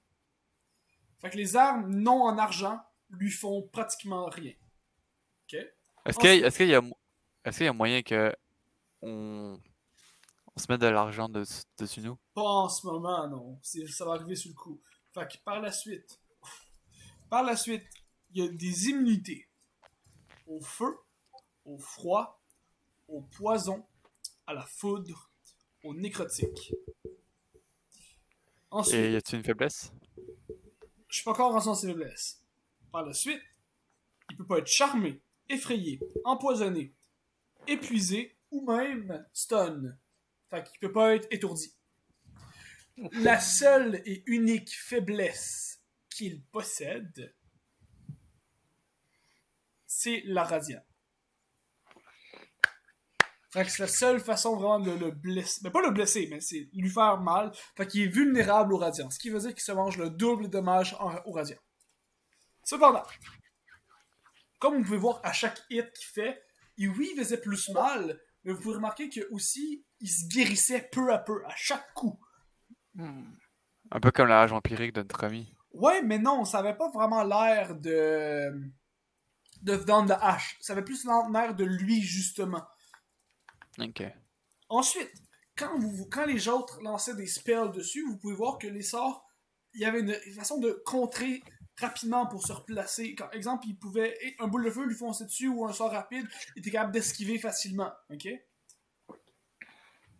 Fait que les armes non en argent lui font pratiquement rien. Ok? Est-ce qu'il y a moyen que on se mette de l'argent dessus nous? Pas en ce moment, non. Ça va arriver sur le coup. Fait que par la suite, il y a des immunités au feu, au froid, au poison, à la foudre, au nécrotique. Ensuite, Et y a-t-il une faiblesse? je suis pas encore en sens de faiblesse. Par la suite, Il peut pas être charmé, effrayé, empoisonné, épuisé ou même stun. Fait qu'il peut pas être étourdi. La seule et unique faiblesse qu'il possède, c'est la radiant. Fait que c'est la seule façon vraiment de le blesser. Mais pas le blesser, mais c'est lui faire mal. Fait qu'il est vulnérable au radiant. Ce qui veut dire qu'il se mange le double de dommages au radiant. Cependant, comme vous pouvez voir à chaque hit qu'il fait, oui, il faisait plus mal, mais vous pouvez remarquer que aussi, il se guérissait peu à peu, à chaque coup. Un peu comme la rage empirique de notre ami. Ouais, mais non, ça avait pas vraiment l'air de Down the Ash. Ça avait plus l'air de lui, justement. Ok. Ensuite, quand les autres lançaient des spells dessus, vous pouvez voir que les sorts, il y avait une façon de contrer rapidement pour se replacer. Par exemple, il pouvait un boule de feu lui foncer dessus ou un sort rapide, il était capable d'esquiver facilement. Ok?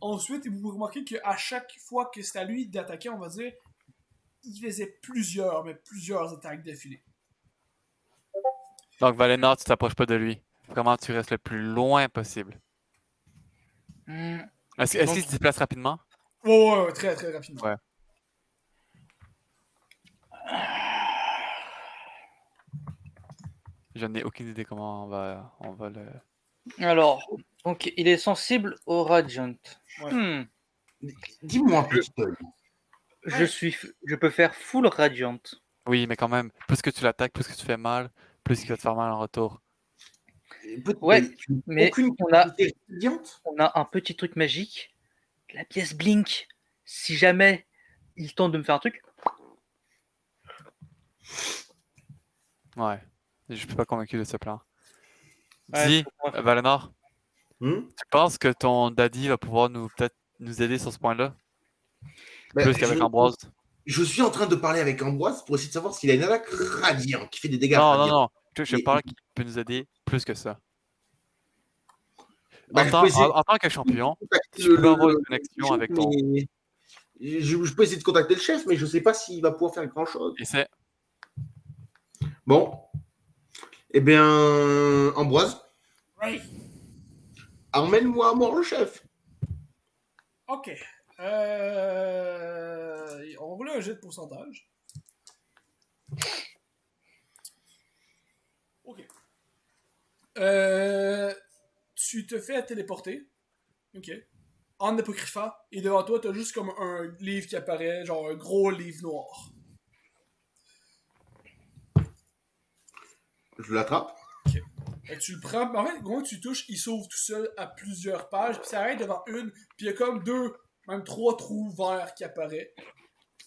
Ensuite, vous pouvez remarquer qu'à chaque fois que c'était à lui d'attaquer, on va dire, il faisait plusieurs attaques d'affilée. Donc, Valénor, tu t'approches pas de lui. Vraiment, tu restes le plus loin possible. Est-ce qu'il se déplace rapidement? Ouais, très très rapidement. Ouais. Je n'ai aucune idée comment on va le... Alors, donc il est sensible au Radiant. Ouais. Dis-moi un petit peu. Je peux faire full Radiant. Oui, mais quand même, plus que tu l'attaques, plus que tu fais mal, plus il va te faire mal en retour. Ouais, mais aucune on a un petit truc magique. La pièce Blink. Si jamais il tente de me faire un truc, Ouais. Je suis pas convaincu de ce plan. Ouais, Dis, faut qu'on fasse. Valénor, Hmm? tu penses que ton daddy va pouvoir peut-être nous aider sur ce point-là? Ben, Plus qu'avec Ambroise? Je suis en train de parler avec Ambroise pour essayer de savoir s'il a une attaque radiant qui fait des dégâts Non, radiants. non. Je Mais- parle qu'il peut nous aider plus que ça. Ben, En je tant, peux essayer en tant que champion, de contacter tu peux avoir une connexion chef, avec ton... mais je peux essayer de contacter le chef, mais je sais pas s'il va pouvoir faire grand chose. Essaie. Bon. Eh bien, Ambroise, Ouais. emmène-moi à moi le chef. Ok. On roule un jet de pourcentage. Ok. Tu te fais téléporter. Ok. En apocrypha. Et devant toi, t'as juste comme un livre qui apparaît, genre un gros livre noir. Je l'attrape. Fait que tu le prends, mais en fait, quand tu touches, il s'ouvre tout seul à plusieurs pages, puis ça arrête devant une, puis il y a comme 2, même 3 trous verts qui apparaissent.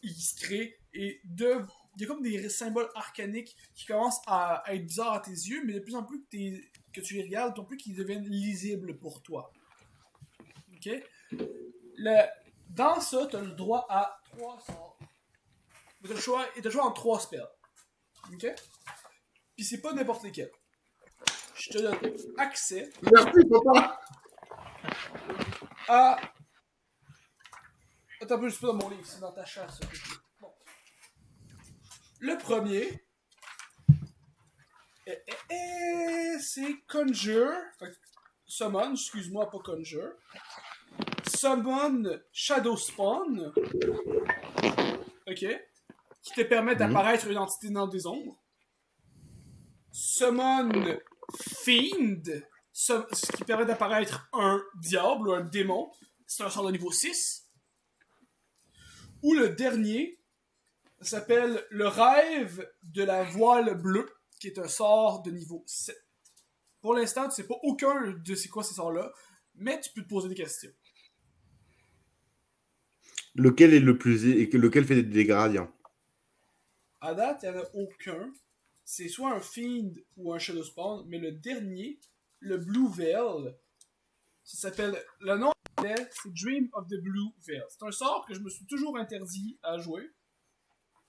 Il se crée, et il y a comme des symboles arcaniques qui commencent à être bizarres à tes yeux, mais de plus en plus que tu les regardes, d'autant plus qu'ils deviennent lisibles pour toi. Ok? Dans ça, tu as le droit à 3 sorts. Tu as le choix entre 3 spells. Ok? Puis c'est pas n'importe lesquels. Je te donne accès Merci, papa. à. Attends un peu, je suis pas dans mon livre, c'est dans ta chasse. Bon. Le premier. C'est Conjure. Summon, excuse-moi, pas Conjure. Summon Shadow Spawn. Ok. Qui te permet d'apparaître une entité dans des ombres. Summon Fiend. Ce qui permet d'apparaître un diable ou un démon. C'est un sort de niveau 6. Ou le dernier s'appelle Le rêve de la voile bleue, qui est un sort de niveau 7. Pour l'instant, tu sais pas aucun de c'est quoi ces sorts-là, mais tu peux te poser des questions. Lequel est le plus et lequel fait des dégâts radiants? À date, il n'y en a aucun. C'est soit un Fiend ou un Shadow Spawn, mais le dernier, le Blue Veil, ça s'appelle. Le nom c'est Dream of the Blue Veil. C'est un sort que je me suis toujours interdit à jouer.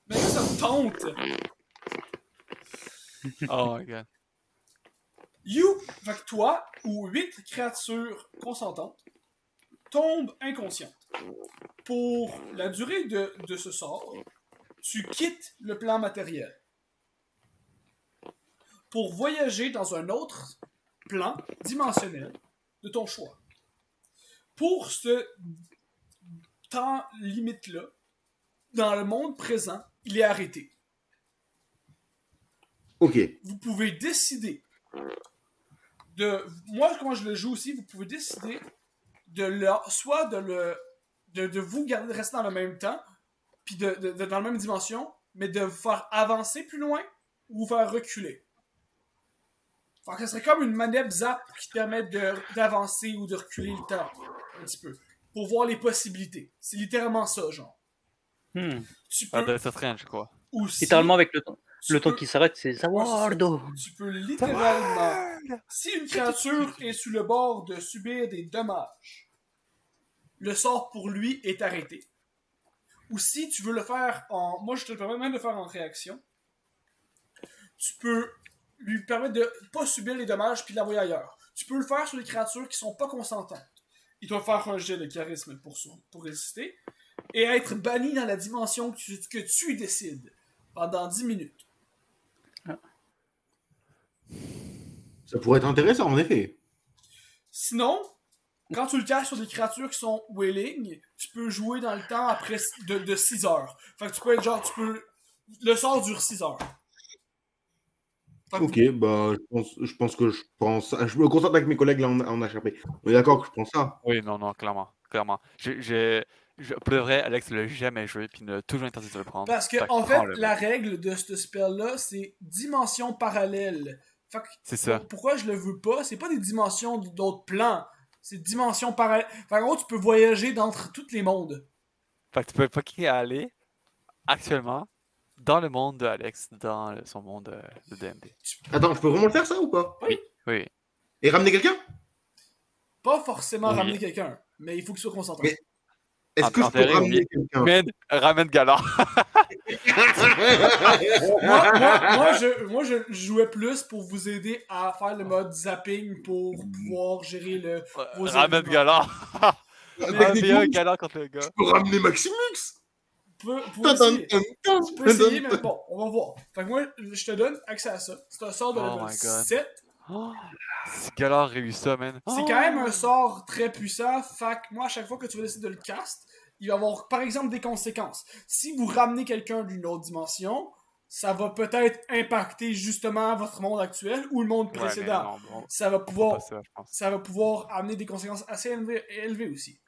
Mais là, ça me tente. Oh my god. Fait que toi, ou 8 créatures consentantes, tombent inconscientes. Pour la durée de ce sort, tu quittes le plan matériel. pour voyager dans un autre plan dimensionnel de ton choix. Pour ce temps limite-là, dans le monde présent, il est arrêté. Ok. Vous pouvez décider de... Moi, comment je le joue aussi, vous pouvez décider soit de vous garder, de rester dans le même temps, puis dans la même dimension, mais de vous faire avancer plus loin ou vous faire reculer. Fait que ce serait comme une manette zap qui te permet d'avancer ou de reculer le temps un petit peu. Pour voir les possibilités. C'est littéralement ça, genre. Tu Ah, peux Death Strange, je crois. aussi... Littéralement, avec le temps peux- qui s'arrête, c'est Zawardo. Tu peux littéralement... Si une créature est sur le bord de subir des dommages, le sort pour lui est arrêté. Ou si tu veux le faire en... Moi, je te le permets même de le faire en réaction. Tu peux lui permettre de pas subir les dommages puis de l'envoyer ailleurs. Tu peux le faire sur les créatures qui sont pas consentantes. Il doit faire un jet de charisme pour résister et être banni dans la dimension que tu décides pendant 10 minutes. Ça pourrait être intéressant, en effet. Sinon, quand tu le caches sur des créatures qui sont willing, tu peux jouer dans le temps après de 6 heures. Fait que tu peux être genre, le sort dure 6 heures. Fait que Ok, bah, je pense que je pense. Je me concentre avec mes collègues là en HRP. On est d'accord que je pense ça. Oui, non, clairement. Pour le vrai, Alex l'a jamais joué, puis il a toujours interdit de le prendre. Parce que, Fait en fait, prends-le. la règle de ce spell-là, c'est dimension parallèle. Fait que, C'est ça. pourquoi je le veux pas? C'est pas des dimensions d'autres plans. C'est dimensions parallèles. Fait en gros, tu peux voyager d'entre tous les mondes. Fait que tu peux pas qui aller actuellement dans le monde de Alex, dans son monde de D&D. Attends, je peux vraiment le faire ça ou pas? Oui. Et ramener quelqu'un? Pas forcément Oui. ramener quelqu'un, mais il faut qu'il soit concentré. Mais- Est-ce que je peux Enterrer, ramener oui. quelqu'un? Ramène Galar. Moi, je jouais plus pour vous aider à faire le mode zapping pour pouvoir gérer vos Ramène événements. Galar. Ramène Techniquement, Galar contre le gars. je peux ramener Maximus! Pour essayer. Tu peux essayer, mais bon, on va voir. Fait que moi, je te donne accès à ça. C'est un sort de Oh level my God. 7. Oh, si Galar réussit ça, man. C'est quand même un sort très puissant. Fait que moi, à chaque fois que tu vas essayer de le cast, il va y avoir, par exemple, des conséquences. Si vous ramenez quelqu'un d'une autre dimension, ça va peut-être impacter justement votre monde actuel ou le monde Ouais, précédent. mais non, bon, Ça va c'est pouvoir... pas ça, je pense. Ça va pouvoir amener des conséquences assez élevées aussi.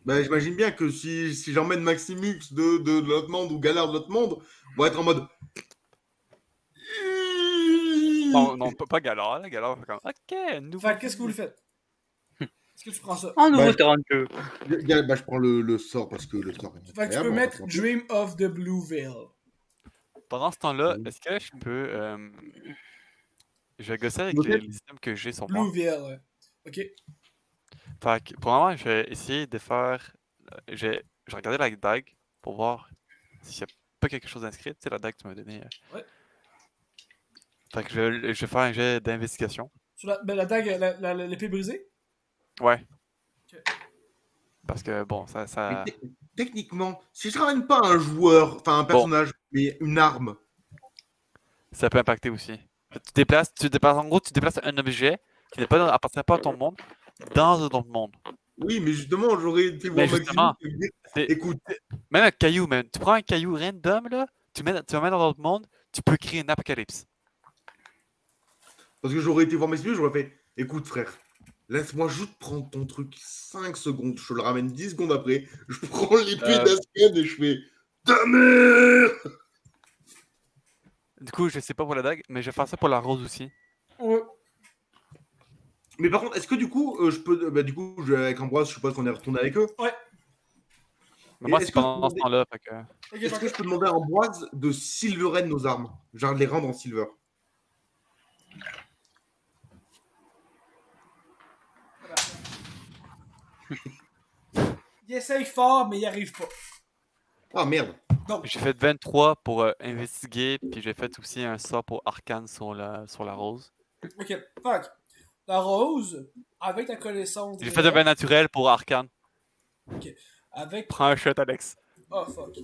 Bah, j'imagine bien que si j'emmène Maximus de l'autre monde ou Galard de l'autre monde, on va être en mode. Non, pas Galar. Là. Galar, fait comme, ok, nouveau. Fait que qu'est-ce que vous le faites? Est-ce que tu prends ça? Un nouveau Bah, terrain de jeu. Bah, je prends le sort parce que le sort est Fait que tu peux incroyable, mettre on va Dream of the Blue Veil. Pendant ce temps-là, Oui. est-ce que je peux. Je vais gosser avec Ok. les items que j'ai sur moi. Blue Veil, ouais. Ok. Fait que pour le moment, je vais essayer de faire. Je vais regarder la dague pour voir s'il n'y a pas quelque chose d'inscrit. Tu sais, la dague que tu m'as donnée. Ouais. Fait que je vais faire un jet d'investigation. Sur la dague, l'épée brisée? Ouais. Ok. Parce que bon, ça. Mais techniquement, si je ramène pas un joueur, enfin un personnage, mais une arme, Ça peut impacter aussi. En gros, tu déplaces un objet qui appartient pas à ton monde dans un autre monde. oui, mais justement, j'aurais été voir Mais justement, Maximus et me dire, c'est- écoute, Même un caillou, man. Tu prends un caillou random, là, tu le mets dans l'autre monde, tu peux créer une apocalypse. parce que j'aurais été voir Maximus, j'aurais fait, écoute frère, laisse-moi juste prendre ton truc 5 secondes, je te le ramène 10 secondes après, je prends l'épée d'Asken et je fais, ta mère! Du coup, je sais pas pour la dague, mais je vais faire ça pour la rose aussi. Ouais. Mais par contre, est-ce que du coup, je peux, bah du coup, avec Ambroise, je suppose qu'on est retourné avec eux. Mais Et moi, est-ce c'est que pendant ce temps-là. Fait que... Ok, Est-ce fait que que- je peux demander à Ambroise de silveren nos armes? Genre de les rendre en silver. Il essaye fort, mais il arrive pas. Ah merde. Donc, J'ai fait 23 pour investiguer, puis j'ai fait aussi un sort pour arcane sur la rose. ok. Fait que, la rose, avec ta connaissance... J'ai fait un bain naturel pour arcane. Avec... Prends un shot, Alex. Oh, fuck.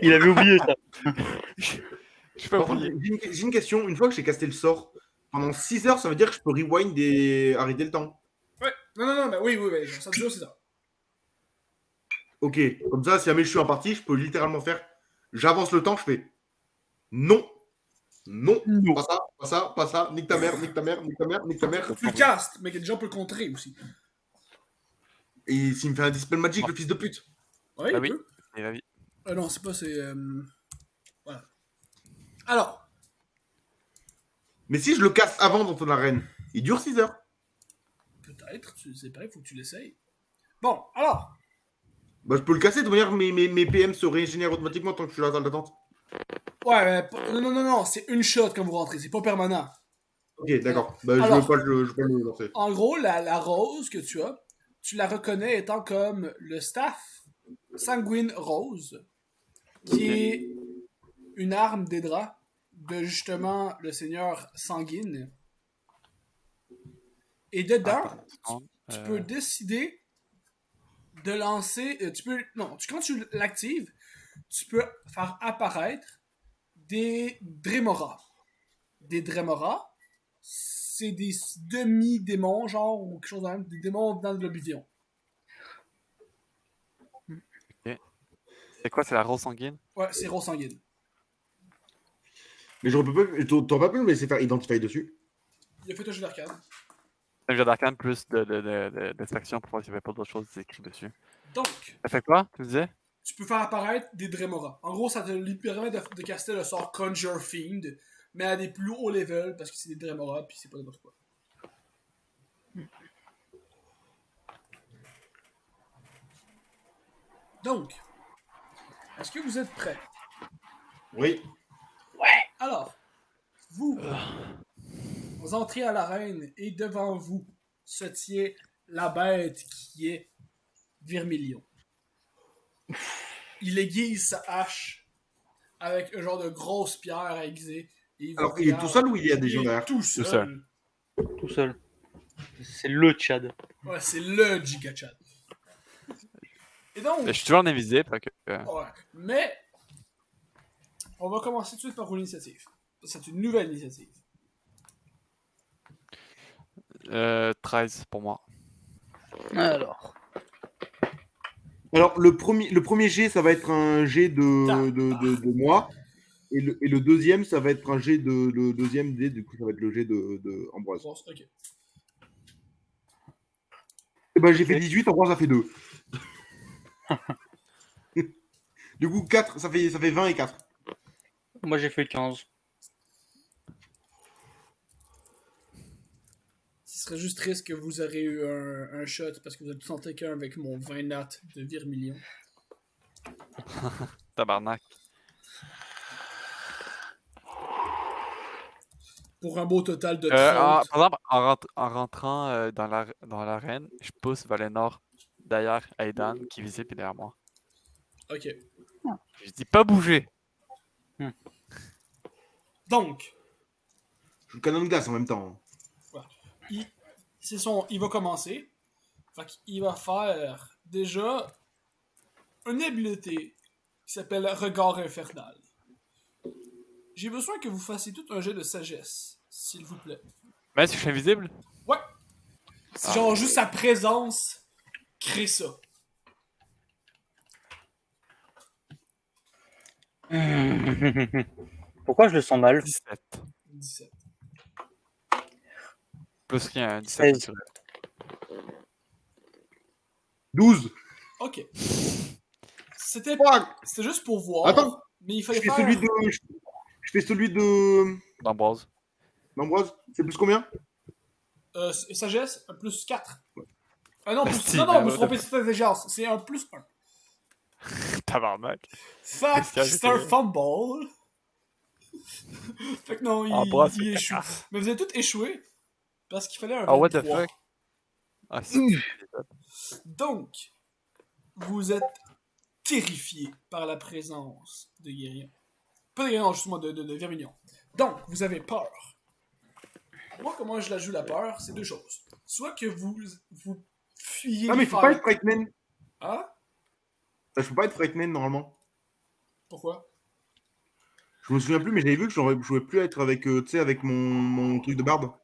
Il avait oublié ça. Je peux Par contre, j'ai une question. Une fois que j'ai casté le sort, pendant 6 heures, ça veut dire que je peux rewind et arrêter le temps. Ouais, non, mais oui, genre, ça dure, c'est ça. Ok, comme ça, si jamais je suis en partie, je peux littéralement faire. J'avance le temps, je fais. Non, non, Non. pas ça, pas ça, pas ça. Nique ta mère, nique ta mère, nique ta mère, nique ta mère. Tu le castes, mais que des gens peuvent le contrer aussi. Et s'il me fait un Dispel Magic, le fils de pute. Ouais, Ah il oui. peut. Et la vie. Non, c'est pas, c'est. Voilà. Alors, Mais si je le casse avant dans ton arène, il dure 6 heures. peut-être, c'est pareil, faut que tu l'essayes. Bon, alors, Bah, je peux le casser de manière mes PM se régénèrent automatiquement tant que je suis dans la salle d'attente. ouais, non, c'est une shot quand vous rentrez, c'est pas permanent. Ok, d'accord. Bah, je Alors. veux pas le lancer. En gros, la rose que tu as, tu la reconnais étant comme le staff sanguine rose, qui est une arme des draps de justement le seigneur sanguine. Et dedans, tu peux décider de lancer. Quand tu l'actives, tu peux faire apparaître des Drémoras. Des Drémoras, c'est des demi-démons, genre, ou quelque chose de même, des démons dans de l'oblivion. C'est quoi, c'est la rose sanguine? Ouais, c'est rose sanguine. Mais t'aurais pas pu me laisser faire Identify dessus. Il a fait un jeu d'arcade. Un jeu d'arcane plus d'inspection pour voir s'il n'y avait pas d'autres choses écrites dessus. Donc, Ça fait quoi, tu disais? tu peux faire apparaître des Drémoras. En gros, ça te lui permet de caster le sort Conjure Fiend, mais à des plus hauts levels, parce que c'est des Drémoras, puis c'est pas n'importe quoi. Donc, est-ce que vous êtes prêts? Oui. Alors, vous entrez à l'arène et devant vous se tient la bête qui est Vermilion. Il aiguise sa hache avec un genre de grosse pierre aiguisée. Et Alors, il est tout seul ou il y a des gens derrière? Tout seul. seul. Tout seul. C'est le Tchad. Ouais, c'est le Giga Chad. Et donc, Je suis toujours en invisible, fait que. ouais, mais on va commencer tout de suite par une initiative. C'est une nouvelle initiative. 13 pour moi. Alors. Alors, le premier jet, ça va être un jet de moi. Et le deuxième, ça va être un jet le deuxième dé, du coup, ça va être le jet de Ambroise. Bon, ok. Et ben, j'ai fait 18, Ambroise a fait 2. Du coup, 4, ça fait 20 et 4. Moi j'ai fait 15. Ce serait juste triste que vous aurez eu un shot parce que vous êtes tenté qu'un avec mon 20 nat de Vermilion. Tabarnak. Pour un beau total de 30. Par exemple, en rentrant dans l'arène, je pousse Valénor derrière Aidan qui est visible derrière moi. Ok. Je dis pas bouger. Donc, Je le canon de glace en même temps. il va commencer. Fait qu'il va faire déjà une habileté qui s'appelle Regard Infernal. J'ai besoin que vous fassiez tout un jet de sagesse, s'il vous plaît. Mais si je suis invisible? Ouais. C'est genre juste sa présence crée ça. Pourquoi je le sens mal? 17. 17. Plus rien, 17 16. naturel. 12. Ok. C'était Fuck. juste pour voir. Attends. Mais il Je fallait fais faire... celui de D'Ambroise. Ambroise. C'est plus combien? Sagesse, un plus 4. Ah non, Merci, non, je me mais suis trompé, c'est sagesse. C'est un plus 1. Tabarnak. Fuck, Qu'est-ce qu'il y a, c'est un j'étais- fumble. Fait que non, Ambroise, il c'est échoue. Mais vous avez tous échoué parce qu'il fallait un 23. Ah, what the fuck? Ah, si. Donc, vous êtes terrifié par la présence de Guérillon. Pas de Guérillon, justement, de Vermilion. Donc, vous avez peur. Moi, comment je la joue la peur, c'est deux choses. Soit que vous fuyez Ah, mais les il faut pas fights. être Frightman. Ah? Je peux pas être Frightman normalement. Pourquoi? Je Je me souviens plus, mais j'avais vu que je pouvais plus être avec, tu sais, avec mon truc de barbe.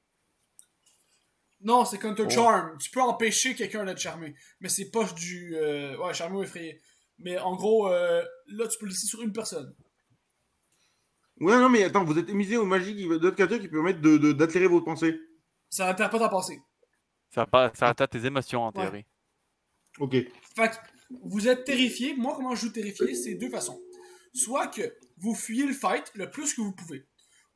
Non, c'est Counter Oh. Charm. Tu peux empêcher quelqu'un d'être charmé. Mais c'est pas du. Ouais, charmé ou effrayé. Mais en gros, là, tu peux le laisser sur une personne. Ouais, non, mais attends, vous êtes émisé aux magies d'autres créatures qui permettent d'attirer vos pensées. Ça n'altère pas ta pensée. Ça atteint tes émotions en Ouais. théorie. Ok. Fait que vous êtes terrifié. Moi, comment je joue terrifié, c'est deux façons. Soit que vous fuyez le fight le plus que vous pouvez,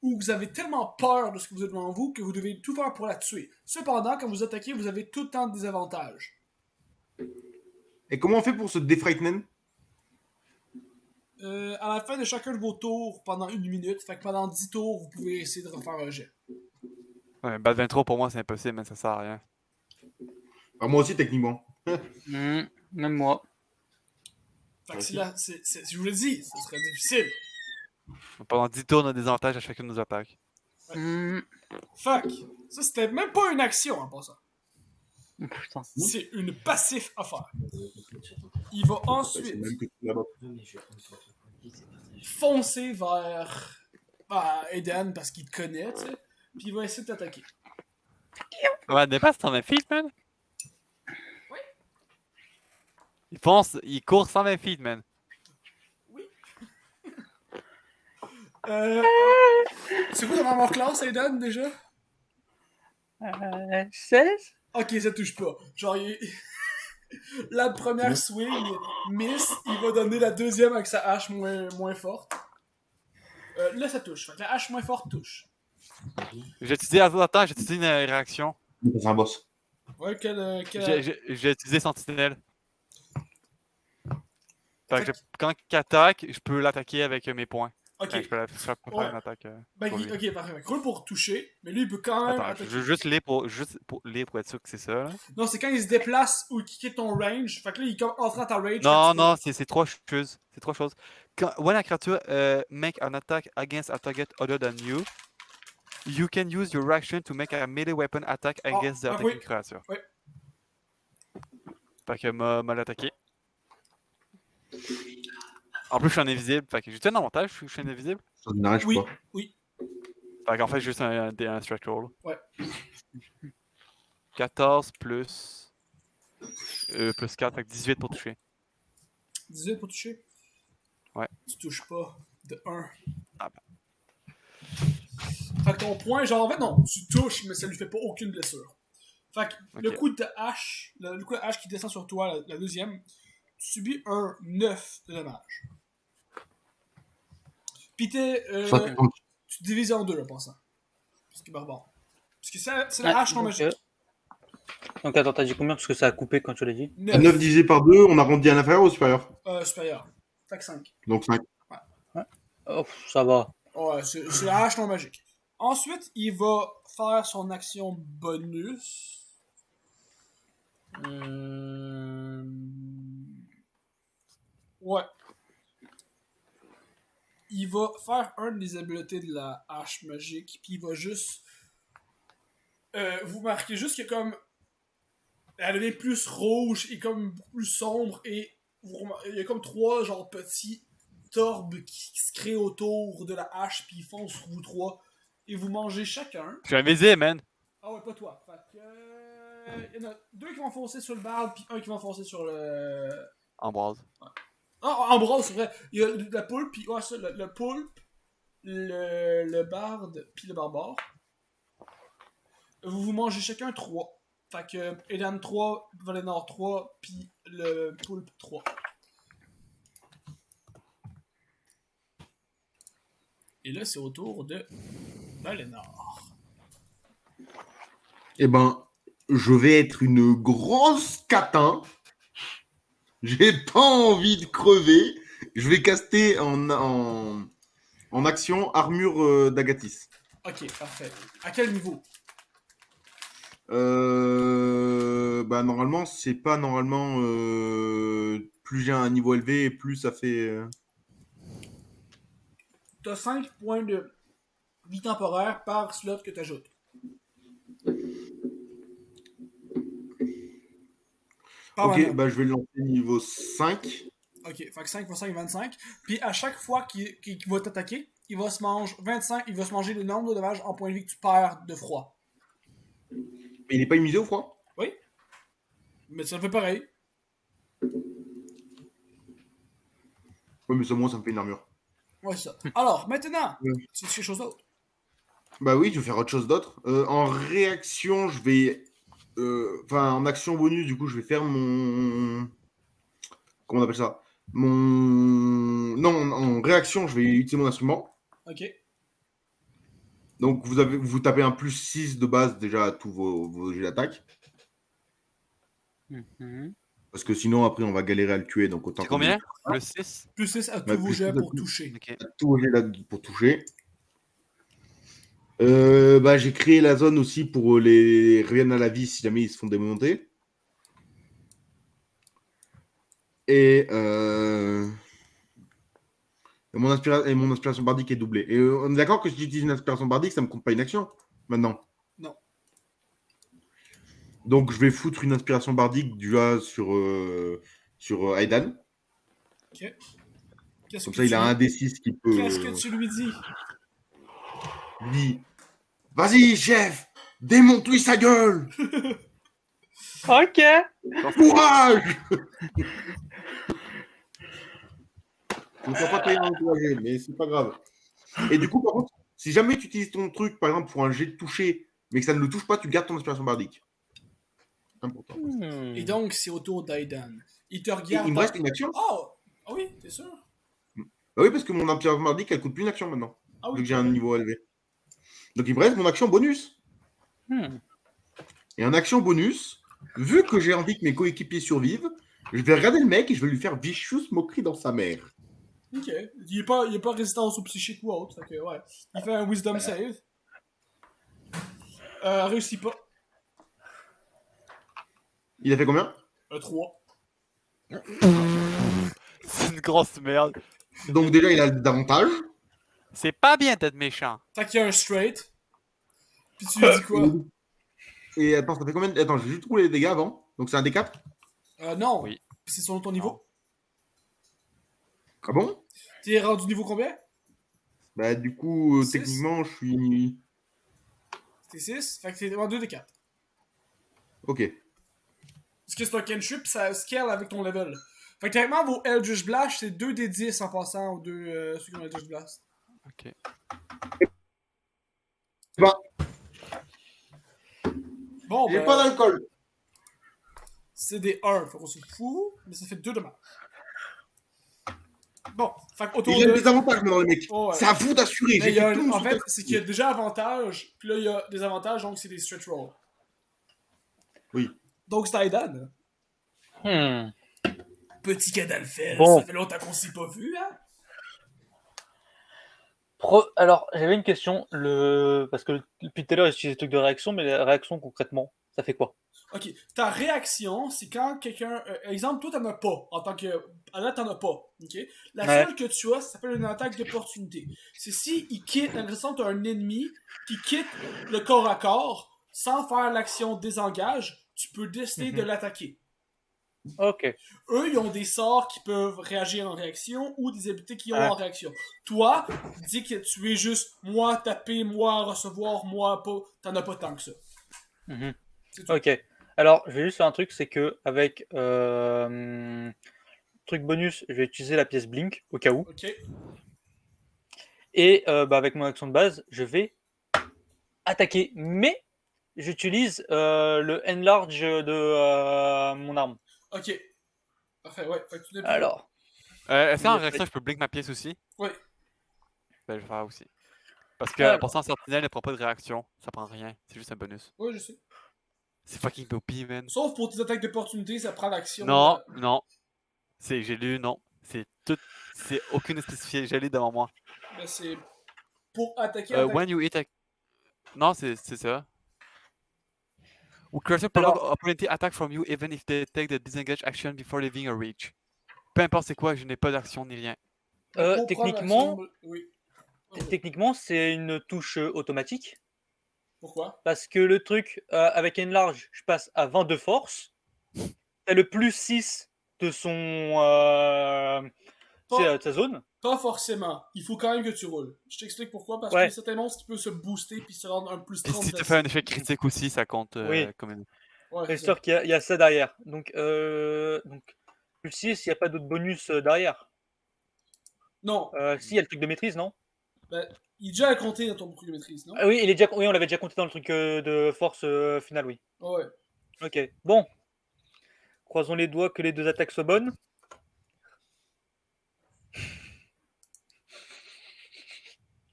ou vous avez tellement peur de ce que vous êtes devant vous que vous devez tout faire pour la tuer. Cependant, quand vous attaquez, vous avez tout le temps des avantages. Et comment on fait pour se défrightner? À la fin de chacun de vos tours, pendant 1 minute, fait que pendant 10 tours, vous pouvez essayer de refaire un jet. Ouais, Bad 23 pour moi c'est impossible, mais ça sert à rien. Bah, moi aussi, techniquement. Même moi. Fait que je vous le dis, ce serait difficile. Pendant 10 tours, on a des avantages à chacune de nos attaques. Fait que, ça c'était même pas une action en passant. Putain. C'est une passif à faire. Il va C'est ensuite même que là-bas. foncer vers Eden parce qu'il te connaît, tu sais. Puis il va essayer de t'attaquer. Ouais, dépasse 120 feet, man. Oui. Il court 120 feet, man. C'est quoi ton armor class, Eden, déjà? 16? Ok, ça touche pas. Genre, la première swing miss, il va donner la deuxième avec sa hache moins forte. Là, ça touche. Fait que la hache moins forte touche. J'ai utilisé, attends, j'ai utilisé une réaction. C'est un boss. Ouais, J'ai utilisé Sentinelle. Fait que Fait que- quand il attaque, je peux l'attaquer avec mes points. Ok. Fait que je peux faire Ouais. une attaque. Ben, pour lui. ok, parfait. Fait que roule pour toucher, mais lui, il peut quand même Attends, attaquer. je veux juste lire pour être sûr que c'est ça. Là. Non, c'est quand il se déplace ou qu'il quitte ton range. Fait que là, il entre dans ta range. Non, fait que non, c'est trois choses. C'est trois choses. When a creature make an attack against a target other than you, you can use your action to make a melee weapon attack against the attacking oui. creature. Oui. Fait que m'a l'attaqué. En plus, je suis en invisible. Fait que j'ai un avantage, je suis invisible. Ça ne n'arrive Oui. pas. Oui. Fait qu'en fait, juste un stretch roll. Ouais. 14 plus 4, fait que 18 pour toucher. 18 pour toucher. Ouais. Tu touches pas de 1. Ah Fait que ton point, genre, en fait, non, tu touches, mais ça lui fait pas aucune blessure. Fait que le Ok. coup de hache, le coup de hache qui descend sur toi, la deuxième, tu subis un 9 de dommage. Pis tu te divises en deux, là, pensant. Parce que barbare. Parce que c'est la hache non donc, magique. Donc attends, t'as dit combien parce que ça a coupé quand tu l'as dit? 9 divisé par 2, on arrondit à l'inférieur ou au supérieur? Supérieur. Fait que 5. Donc 5. Oh, ça va. Ouais, c'est la hache non magique. Ensuite, il va faire son action bonus. Ouais. Il va faire un des habiletés de la hache magique, puis il va juste... vous marquez juste que comme... Elle devient plus rouge et comme plus sombre, et il y a comme 3 genre petits torbes qui se créent autour de la hache, puis ils foncent sur vous 3, et vous mangez chacun. Je suis invisible, man. Ah ouais, pas toi. Fait que... il y en a 2 qui vont foncer sur le barbe, puis 1 qui va foncer sur le... Ambroise. Ah, Ambroise, c'est vrai. Il y a la poulpe, puis ouais, ça, le poulpe, le barde, puis le barbare. Vous mangez chacun 3. Fait que Edan 3, Valénor 3, puis le poulpe 3. Et là, c'est au tour de Valénor. Eh ben, je vais être une grosse catin. J'ai pas envie de crever. Je vais caster en action armure d'Agathis. Ok, parfait. À quel niveau? Bah normalement, c'est pas normalement plus j'ai un niveau élevé, plus ça fait. T'as 5 points de vie temporaire par slot que t'ajoutes. Par Ok, maintenant. bah je vais le lancer niveau 5. Ok, fait que 5 pour 5, 25. Puis à chaque fois qu'il va t'attaquer, il va se manger le nombre de dommages en points de vie que tu perds de froid. Mais il est pas immunisé au froid? Oui. Mais ça fait pareil. Ouais, mais ça, moi, ça me fait une armure. Ouais, c'est ça. Alors, maintenant, Ouais. tu fais quelque chose d'autre. Bah oui, je vais faire autre chose d'autre. En réaction, je vais. Enfin, en action bonus, du coup, je vais faire mon. Comment on appelle ça? Non, en réaction, je vais utiliser mon instrument. Ok. Donc, vous tapez un plus 6 de base déjà à tous vos jets d'attaque. Mhm. Parce que sinon, après, on va galérer à le tuer. Donc, autant C'est qu'on combien? ait Plus 6? Plus 6 à tous Ouais, vos plus jets six à pour tout. toucher. Ok. tous vos jets pour toucher. Bah, j'ai créé la zone aussi pour les reviennent à la vie si jamais ils se font démonter. Et, et mon inspiration bardique est doublée. Et on est d'accord que si j'utilise une inspiration bardique, ça me compte pas une action maintenant. Non. Donc je vais foutre une inspiration bardique déjà sur Aidan. Ok. Qu'est-ce Comme que ça, il tu a un D6 qui peut. Qu'est-ce que tu lui dis? Il dit vas-y, chef, démonte-lui sa gueule. Ok. Courage. Je ne crois pas qu'il y ait un encouragé, mais c'est pas grave. Et du coup, par contre, si jamais tu utilises ton truc, par exemple, pour un jet de toucher, mais que ça ne le touche pas, tu gardes ton inspiration bardique. Important. Et donc, c'est au tour d'Aidan. Il te Et regarde. il me reste une action. Oh! Ah oui, t'es sûr? Bah oui, parce que mon inspiration bardique, elle coûte plus une action maintenant, Ah oui, vu que j'ai un correct. niveau élevé. Donc il me reste mon action bonus. Et en action bonus, vu que j'ai envie que mes coéquipiers survivent, je vais regarder le mec et je vais lui faire vicious moquerie dans sa mère. Ok. Il est pas résistant au psychique ou autre. Fait que, ouais. Il fait un wisdom save. Réussit pas. Il a fait combien? 3. C'est une grosse merde. Donc déjà, il a davantage. C'est pas bien d'être méchant. Fait qu'il y a un straight. Puis tu lui dis quoi? Et attends, ça fait combien Attends, j'ai juste roulé les dégâts avant. Donc c'est un D4. Non. Oui. C'est selon ton niveau. Ah bon? T'es rendu niveau combien? Bah du coup, Six. techniquement, je suis... T'es 6. Fait que t'es en 2 des 4. Ok. Parce que c'est un cantrip, ça scale avec ton level. Fait que techniquement, vos Eldritch Blast, c'est 2 des 10 en passant aux deux ceux qui ont Eldritch Blast. Ok. Bah, Bon, j'ai ben, pas d'alcool. c'est des 1. Fait qu'on se fout, mais ça fait 2 dommages. Bon, fait qu'autour Il y a de... des avantages maintenant, les mecs. Oh, ouais. C'est à vous d'assurer. Mais J'ai il y a fait tout en sur fait, ta- c'est qu'il y a déjà avantage, puis là, il y a des avantages, donc c'est des stretch rolls. Oui. Donc c'est Aidan. Hmm. Petit Cadalfel, Bon. ça fait longtemps qu'on s'est pas vu, hein? Alors, j'avais une question. Parce que depuis tout à l'heure, j'utilise des trucs de réaction, mais la réaction concrètement, ça fait quoi? Ok, ta réaction, c'est quand quelqu'un. Exemple, toi, t'en as pas. En tant que. À date, t'en as pas. Ok? La Ouais. seule que tu as, ça s'appelle une attaque d'opportunité. C'est si il quitte, dans le sens, t'as un ennemi qui quitte le corps à corps sans faire l'action désengage, tu peux décider de l'attaquer. Ok. Eux, ils ont des sorts qui peuvent réagir en réaction ou des habiletés qui ont Ouais. en réaction. Toi, dis que tu es juste moi taper, moi recevoir, moi pas. T'en as pas tant que ça. Mhm. C'est tout. Ok. Alors, je vais juste faire un truc, c'est que avec truc bonus, je vais utiliser la pièce Blink au cas où. Ok. Et avec mon action de base, je vais attaquer. Mais j'utilise le enlarge de mon arme. Ok. Parfait, ouais. Fait que tu n'es plus. Alors, Est-ce qu'en Yes, réaction, je peux blink ma pièce aussi? Ouais. Ben, je vais faire aussi. Parce que, Alors. pour ça, en sentinelle, elle prend pas de réaction. Ça prend rien. C'est juste un bonus. Ouais, je sais. C'est fucking OP, man. Sauf pour tes attaques d'opportunité, ça prend l'action. Non, non. J'ai lu, non. C'est tout. C'est aucune spécifiée. J'ai lu devant moi. Ben, c'est pour attaquer. When you hit a... Non, c'est ça. Ou creature Alors- provoke opportunity attack from you even if they take the disengage action before leaving a reach. Peu importe c'est quoi, je n'ai pas d'action ni rien. Pour prendre techniquement, l'action, oui. techniquement, c'est une touche automatique. Pourquoi? Parce que le truc, avec Enlarge, je passe à 20 de force. T'as le plus 6 de son ta zone. Pas forcément. Il faut quand même que tu roules. Je t'explique pourquoi. Parce Ouais. qu'il y a certains monstres qui peuvent se booster puis se rendre un plus Puis 30 si tu d'acide. fais un effet critique aussi, ça compte Oui. comme une. Ouais, C'est c'est sûr ça. qu'il y a ça derrière. Donc plus 6, il n'y a pas d'autres bonus derrière. Non. Si, il y a le truc de maîtrise, non? Ben, il est déjà à compter dans ton truc de maîtrise, non? Ah oui, oui, on l'avait déjà compté dans le truc de force finale, oui. Ouais. Ok, bon. Croisons les doigts que les deux attaques soient bonnes.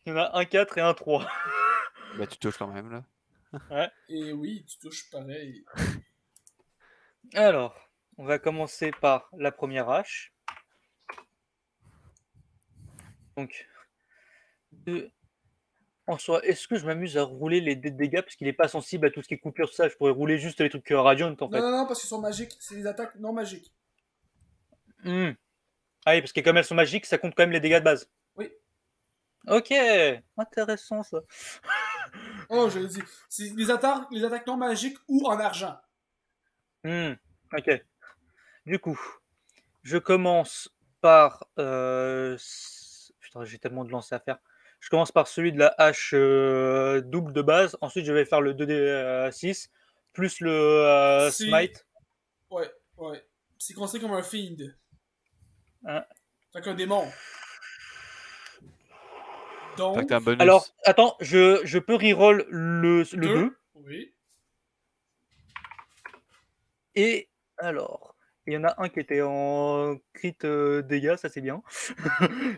Il y en a un 4 et un 3. Ben, tu touches quand même, là. Et oui, tu touches pareil. Alors, on va commencer par la première hache. Donc, en soi, est-ce que je m'amuse à rouler les dégâts parce qu'il n'est pas sensible à tout ce qui est coupure, ça? Je pourrais rouler juste les trucs radiant en fait. Non, parce qu'ils sont magiques. C'est des attaques non magiques. Hmm. Ah oui, parce que comme elles sont magiques, ça compte quand même les dégâts de base. Oui. Ok, intéressant ça. Oh, je l'ai dit. C'est les attaques non magiques ou en argent. Ok. Du coup, je commence par... Putain, j'ai tellement de lancers à faire. Je commence par celui de la hache double de base. Ensuite, je vais faire le 2d6 plus le C'est- smite. Ouais. C'est considéré comme un fiend. Hein. Fait qu'un démon. Fait Donc, que t'as un bonus. Alors, attends, je peux reroll le 2. Oui. Et alors, il y en a un qui était en crit dégâts, ça c'est bien.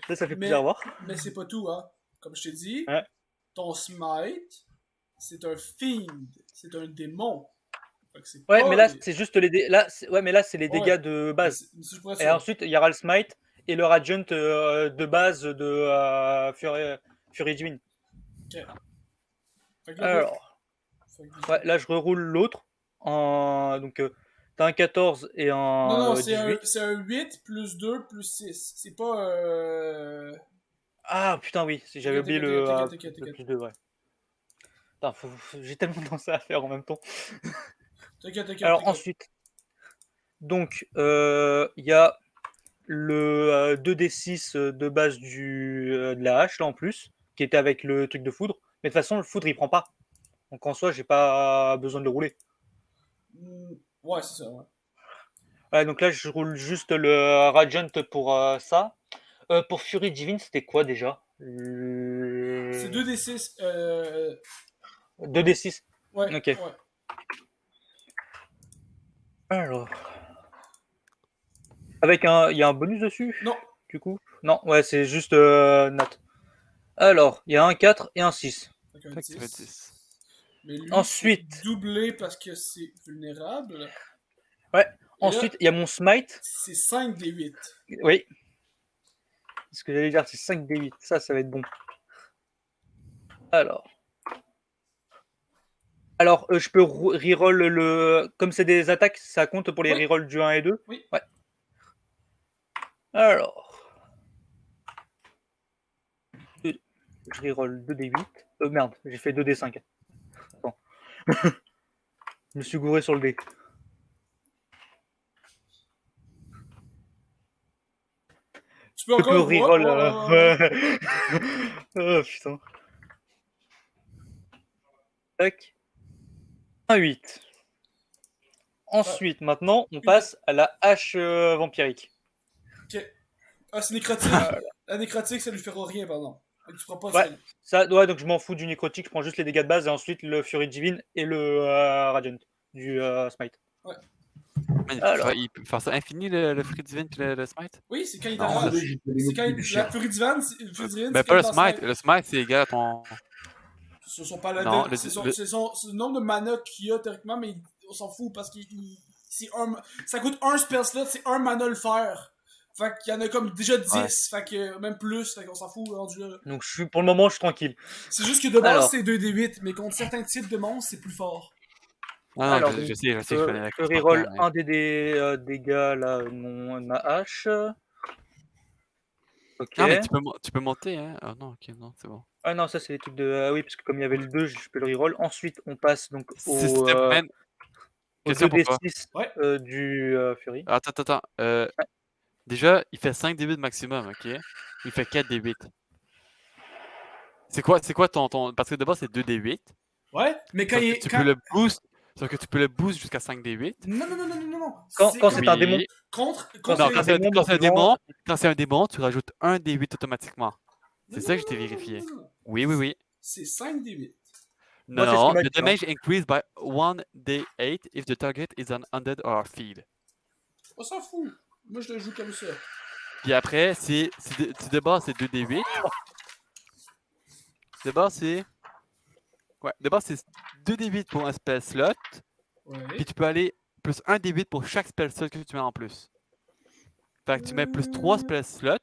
ça fait plaisir à voir. Mais c'est pas tout, hein. Comme je t'ai dit, Ouais. ton smite, c'est un fiend. C'est un démon. Fait que c'est Ouais, pas mais là les- c'est juste les dégâts. Ouais, mais là c'est les Ouais. dégâts de base. C'est pour Et ça. ensuite il y aura le smite et le radiant de base de Fury Divine. Fait que là, Alors, ouais, là je reroule l'autre. Donc t'as un 14 et un non, 18. c'est un 8 plus 2 plus 6. C'est pas. Ah putain, oui, j'avais oublié le T'inquiète. plus 2, ouais. Putain, j'ai tellement de ça à faire en même temps. T'inquiète. Alors ensuite, donc il y a le 2d6 de base de la hache là en plus, qui était avec le truc de foudre. Mais de toute façon, le foudre il prend pas. Donc en soi, j'ai pas besoin de le rouler. Ouais, c'est ça, ouais. Ouais, donc là, je roule juste le Radiant pour ça. Pour Fury Divine, c'était quoi déjà? C'est 2d6. 2d6. Ouais. Ok. Ouais. Alors. Il y a un bonus dessus? Non. Du coup? Non, ouais, c'est juste nat. Alors, il y a un 4 et un 6. Fait qu'un Fait que tu fais 10. 10. Mais lui, Ensuite. c'est doublé parce que c'est vulnérable. Ouais. Et Ensuite, là, il y a mon smite. c'est 5 des 8. Oui. Ce que j'allais dire, c'est 5 d8. Ça va être bon. Alors, je peux reroll le. Comme c'est des attaques, ça compte pour les Oui. rerolls du 1 et 2? Oui. Ouais. Alors. Je reroll 2d8. Merde, j'ai fait 2d5. Attends. Je me suis gouré sur le dé. Tu peux Je peux encore reroll. ouais. Oh putain. Tac. Un 8. Ensuite, maintenant, on passe à la hache vampirique. Ok. Ah, c'est nécrotique. La nécrotique, ça lui fera rien, pardon. Fait que tu feras pas Ouais. Ouais, donc je m'en fous du nécrotique, je prends juste les dégâts de base et ensuite le Fury Divine et le Radiant du Smite. Ouais. Alors. Il peut faire ça infini, le Free Divine et le Smite? Oui, c'est quand il Non, t'arrache. c'est C'est quand la Fury Divine, Mais pas le Smite. Le Smite, c'est égal à ton. Ce sont pas la Non, c'est le nombre de mana qu'il y a théoriquement, mais on s'en fout parce que ça coûte un spell slot, c'est un mana le faire. Fait qu'il y en a comme déjà 10, Ouais. fait que même plus, fait qu'on s'en fout rendu là. Donc pour le moment, je suis tranquille. C'est juste que de base Alors. c'est 2d8, mais contre certains types de monstres, c'est plus fort. Non, Alors, je sais, je connais la je reroll un des dégâts là, ma hache. Ok. Ah, mais tu peux monter, hein? Ah non, ok, non, c'est bon. Ah non, ça c'est les trucs de. Oui, parce que comme il y avait le 2, je peux le reroll. Ensuite, on passe donc au Système man. au Question pour toi. 2d6 Ouais. du Fury. Attends. Déjà, il fait 5 D8 maximum, ok? Il fait 4 D8. C'est quoi ton... Parce que de base, c'est 2 D8. Ouais, mais quand Sauf il que est. tu quand- peux le boost. Sauf que tu peux le boost jusqu'à 5 D8. Non, non, non, non, non, non, non. Quand c'est un Oui. démon. Contre. Quand Non, contre quand c'est un démon, quand c'est un devant- démon, quand c'est un démon, tu rajoutes un D8 automatiquement. C'est Non, ça que non, je t'ai non, non, vérifié. non, non, non. Oui, oui, oui. C'est 5 D8. Moi, Non, c'est ce qu'il non. m'a The dit, hein. damage increased by 1 D8 if the target is an undead or a fiend. On s'en fout. Moi, je le joue comme ça. Puis après, de base, c'est 2 D8. De base, c'est... Ouais, de base, c'est 2 D8 pour un spell slot. Ouais. Puis tu peux aller plus 1 D8 pour chaque spell slot que tu mets en plus. Fait que tu mets plus 3 spell slots.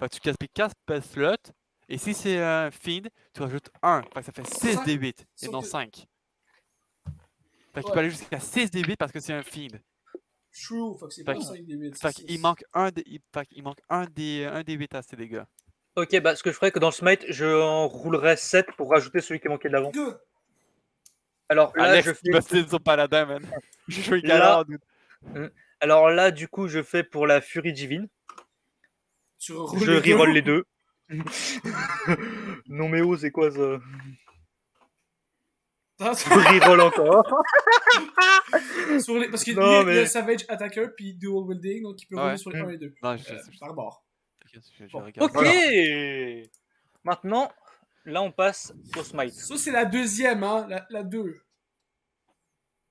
Fait que tu gaspilles 4 spell slots. Et si c'est un fiend, tu rajoutes 1. Fait que ça fait 6 Cinq. D8 et Sauf non que- 5. Fait qu'il Ouais. peut aller jusqu'à 6 D8 parce que c'est un fiend. True. Fait que c'est Fait pas que- 5 D8. Fait qu'il manque un D8 à ces dégâts. Ok, bah ce que je ferais que dans le smite, je en roulerais 7 pour rajouter celui qui manquait de l'avant. Good. Alors là, Alex, je tu vas fais. style son paladin, man. Je suis Là- galère, dude. Alors là, du coup, je fais pour la furie divine. Tu reroules Je reroll les deux. Non mais oh, c'est quoi ça? Je reroll encore. Parce qu'il y Non, a mais- Savage Attacker puis Dual Wielding, donc il peut Ouais. rouler sur les 1 et 2. Non, je Barbare. Bon. regarde. Ok. Maintenant, là, on passe au smite. Ça, c'est la deuxième, hein. La 2.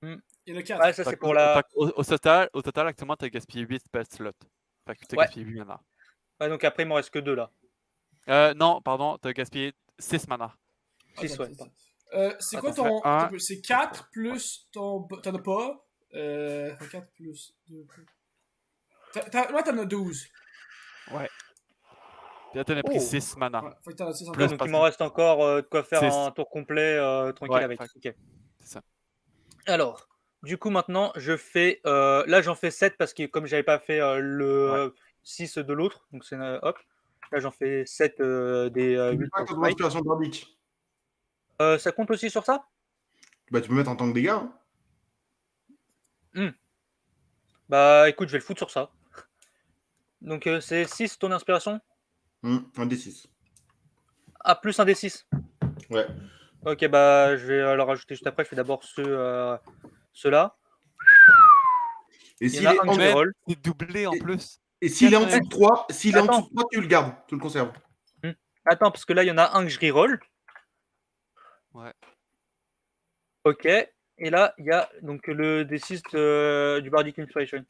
Hmm. Il y en a 4. Ouais, ça c'est pour la. Au total, actuellement, t'as gaspillé 8 spell slots. Fait que t'as Ouais. gaspillé 8 mana. Ouais, donc après, il m'en reste que 2 là. Non, pardon, t'as gaspillé 6 mana. 6, ouais. C'est quoi Attends, ça ton. fait un. attends, c'est 4 plus ton. T'en as pas. 4 plus 2. Ouais, t'en as 12. Puis là, t'en as pris Oh. 6 mana. Ouais, fait que t'en as 6 Ouais, encore. Plus donc il m'en reste encore de quoi faire C'est- un tour complet tranquille Ouais, avec. fait- Ok. C'est ça. Alors, du coup, maintenant, je fais. Là, j'en fais 7 parce que comme j'avais pas fait le 6 de l'autre, donc c'est hop. Là, j'en fais 7 des 8 Pas comme inspiration bardique. Ça compte aussi sur ça? Bah, tu peux mettre en tant que dégâts. Hein. Bah, écoute, je vais le foutre sur ça. Donc, c'est 6 ton inspiration? Un D6. Ah, plus un des 6. Ouais. Ok, bah, je vais le rajouter juste après. Je fais d'abord ceux-là. Et Il s'il y en est a un en que je reroll. C'est doublé en plus. et s'il est en dessous de 3, s'il est en Attends. dessous de 3, tu le gardes, tu le conserves. Attends, parce que là, il y en a un que je reroll. Ouais. Ok. Et là, il y a donc le D6 du Bardic Inspiration.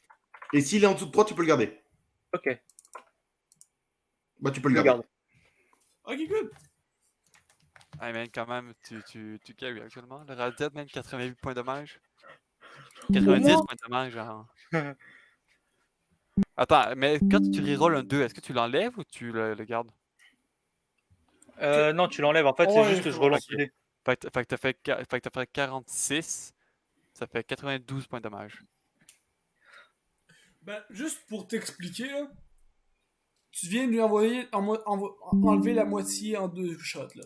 Et s'il est en dessous de 3, tu peux le garder. Ok, Bah, tu peux je le le garder. garde. Ok, good. Ah, man, quand même, tu carry actuellement. Le Radiant, man, 88 points de dommage. 90 points de dommage, genre. Attends, mais quand tu rerolls un 2, est-ce que tu l'enlèves ou tu le gardes? Non, tu l'enlèves. En fait, Ouais, c'est juste que je relance ok. le dé. Fait que t'as fait 46, ça fait 92 points de dommage. Ben, juste pour t'expliquer, là, tu viens de lui envoyer enlever la moitié en 2 shots, là.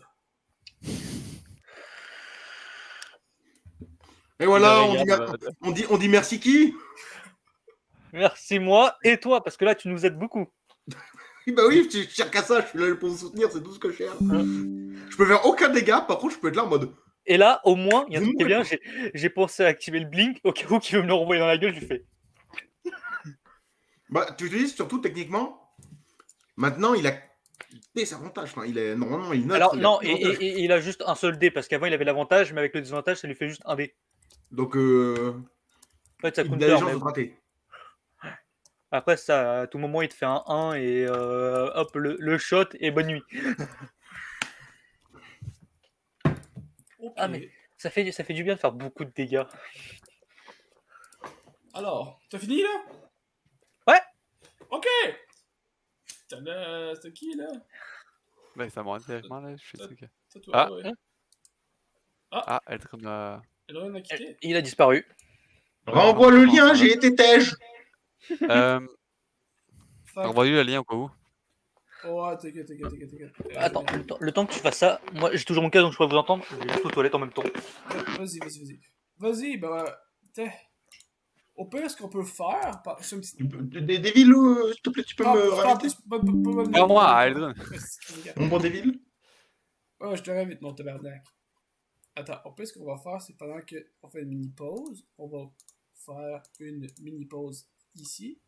Et voilà, Il regarde, on dit merci qui? Merci moi et toi, parce que là, tu nous aides beaucoup. Bah oui, je cherche qu'à ça, je suis là pour vous soutenir, c'est tout ce que je cherche. Je peux faire aucun dégât, par contre, je peux être là en mode. Et là, au moins, il y a un Vous truc qui est bien. mourrez J'ai pensé à activer le blink au cas où qui veut me le renvoyer dans la gueule, je lui fais. Bah, tu utilises surtout techniquement. Maintenant, il a des avantages. Enfin, il est normalement il note. Alors, il a non, des avantages. et il a juste un seul dé, parce qu'avant, il avait l'avantage, mais avec le désavantage, ça lui fait juste un dé. Donc, En fait, ça il a counter, les chances mais de te rater. après, ça, à tout moment, il te fait un 1 et hop, le shot et bonne nuit. Ok. Ah, mais- Ça fait du bien de faire beaucoup de dégâts. Alors, t'as fini, là? Ouais. Ok! C'était qui, là? Ben, ça monte directement, là. Je sais que... C'est toi, Ah. ouais. Ah, elle est comme... Elle m'a quitté. Il a disparu. Renvoie le lien, j'ai été tège. Fuck. Envoyez le lien au cas où. Oh, t'inquiète. Attends, le temps que tu fasses ça, moi j'ai toujours mon cas donc je pourrais vous entendre. Je vais juste aux toilettes en même temps. Vas-y. Vas-y, bah, t'es. Au pire, ce qu'on peut faire, c'est un petit. Des villes, s'il te plaît, tu peux me rajouter Ah, moi, Aldrin. mon bon des villes? Oh, je te réinvite, mon tabarnak. Attends, au pire, ce qu'on va faire, c'est pendant qu'on fait une mini-pause, on va faire une mini-pause ici.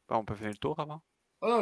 Bon, on peut faire le tour avant. Oh non,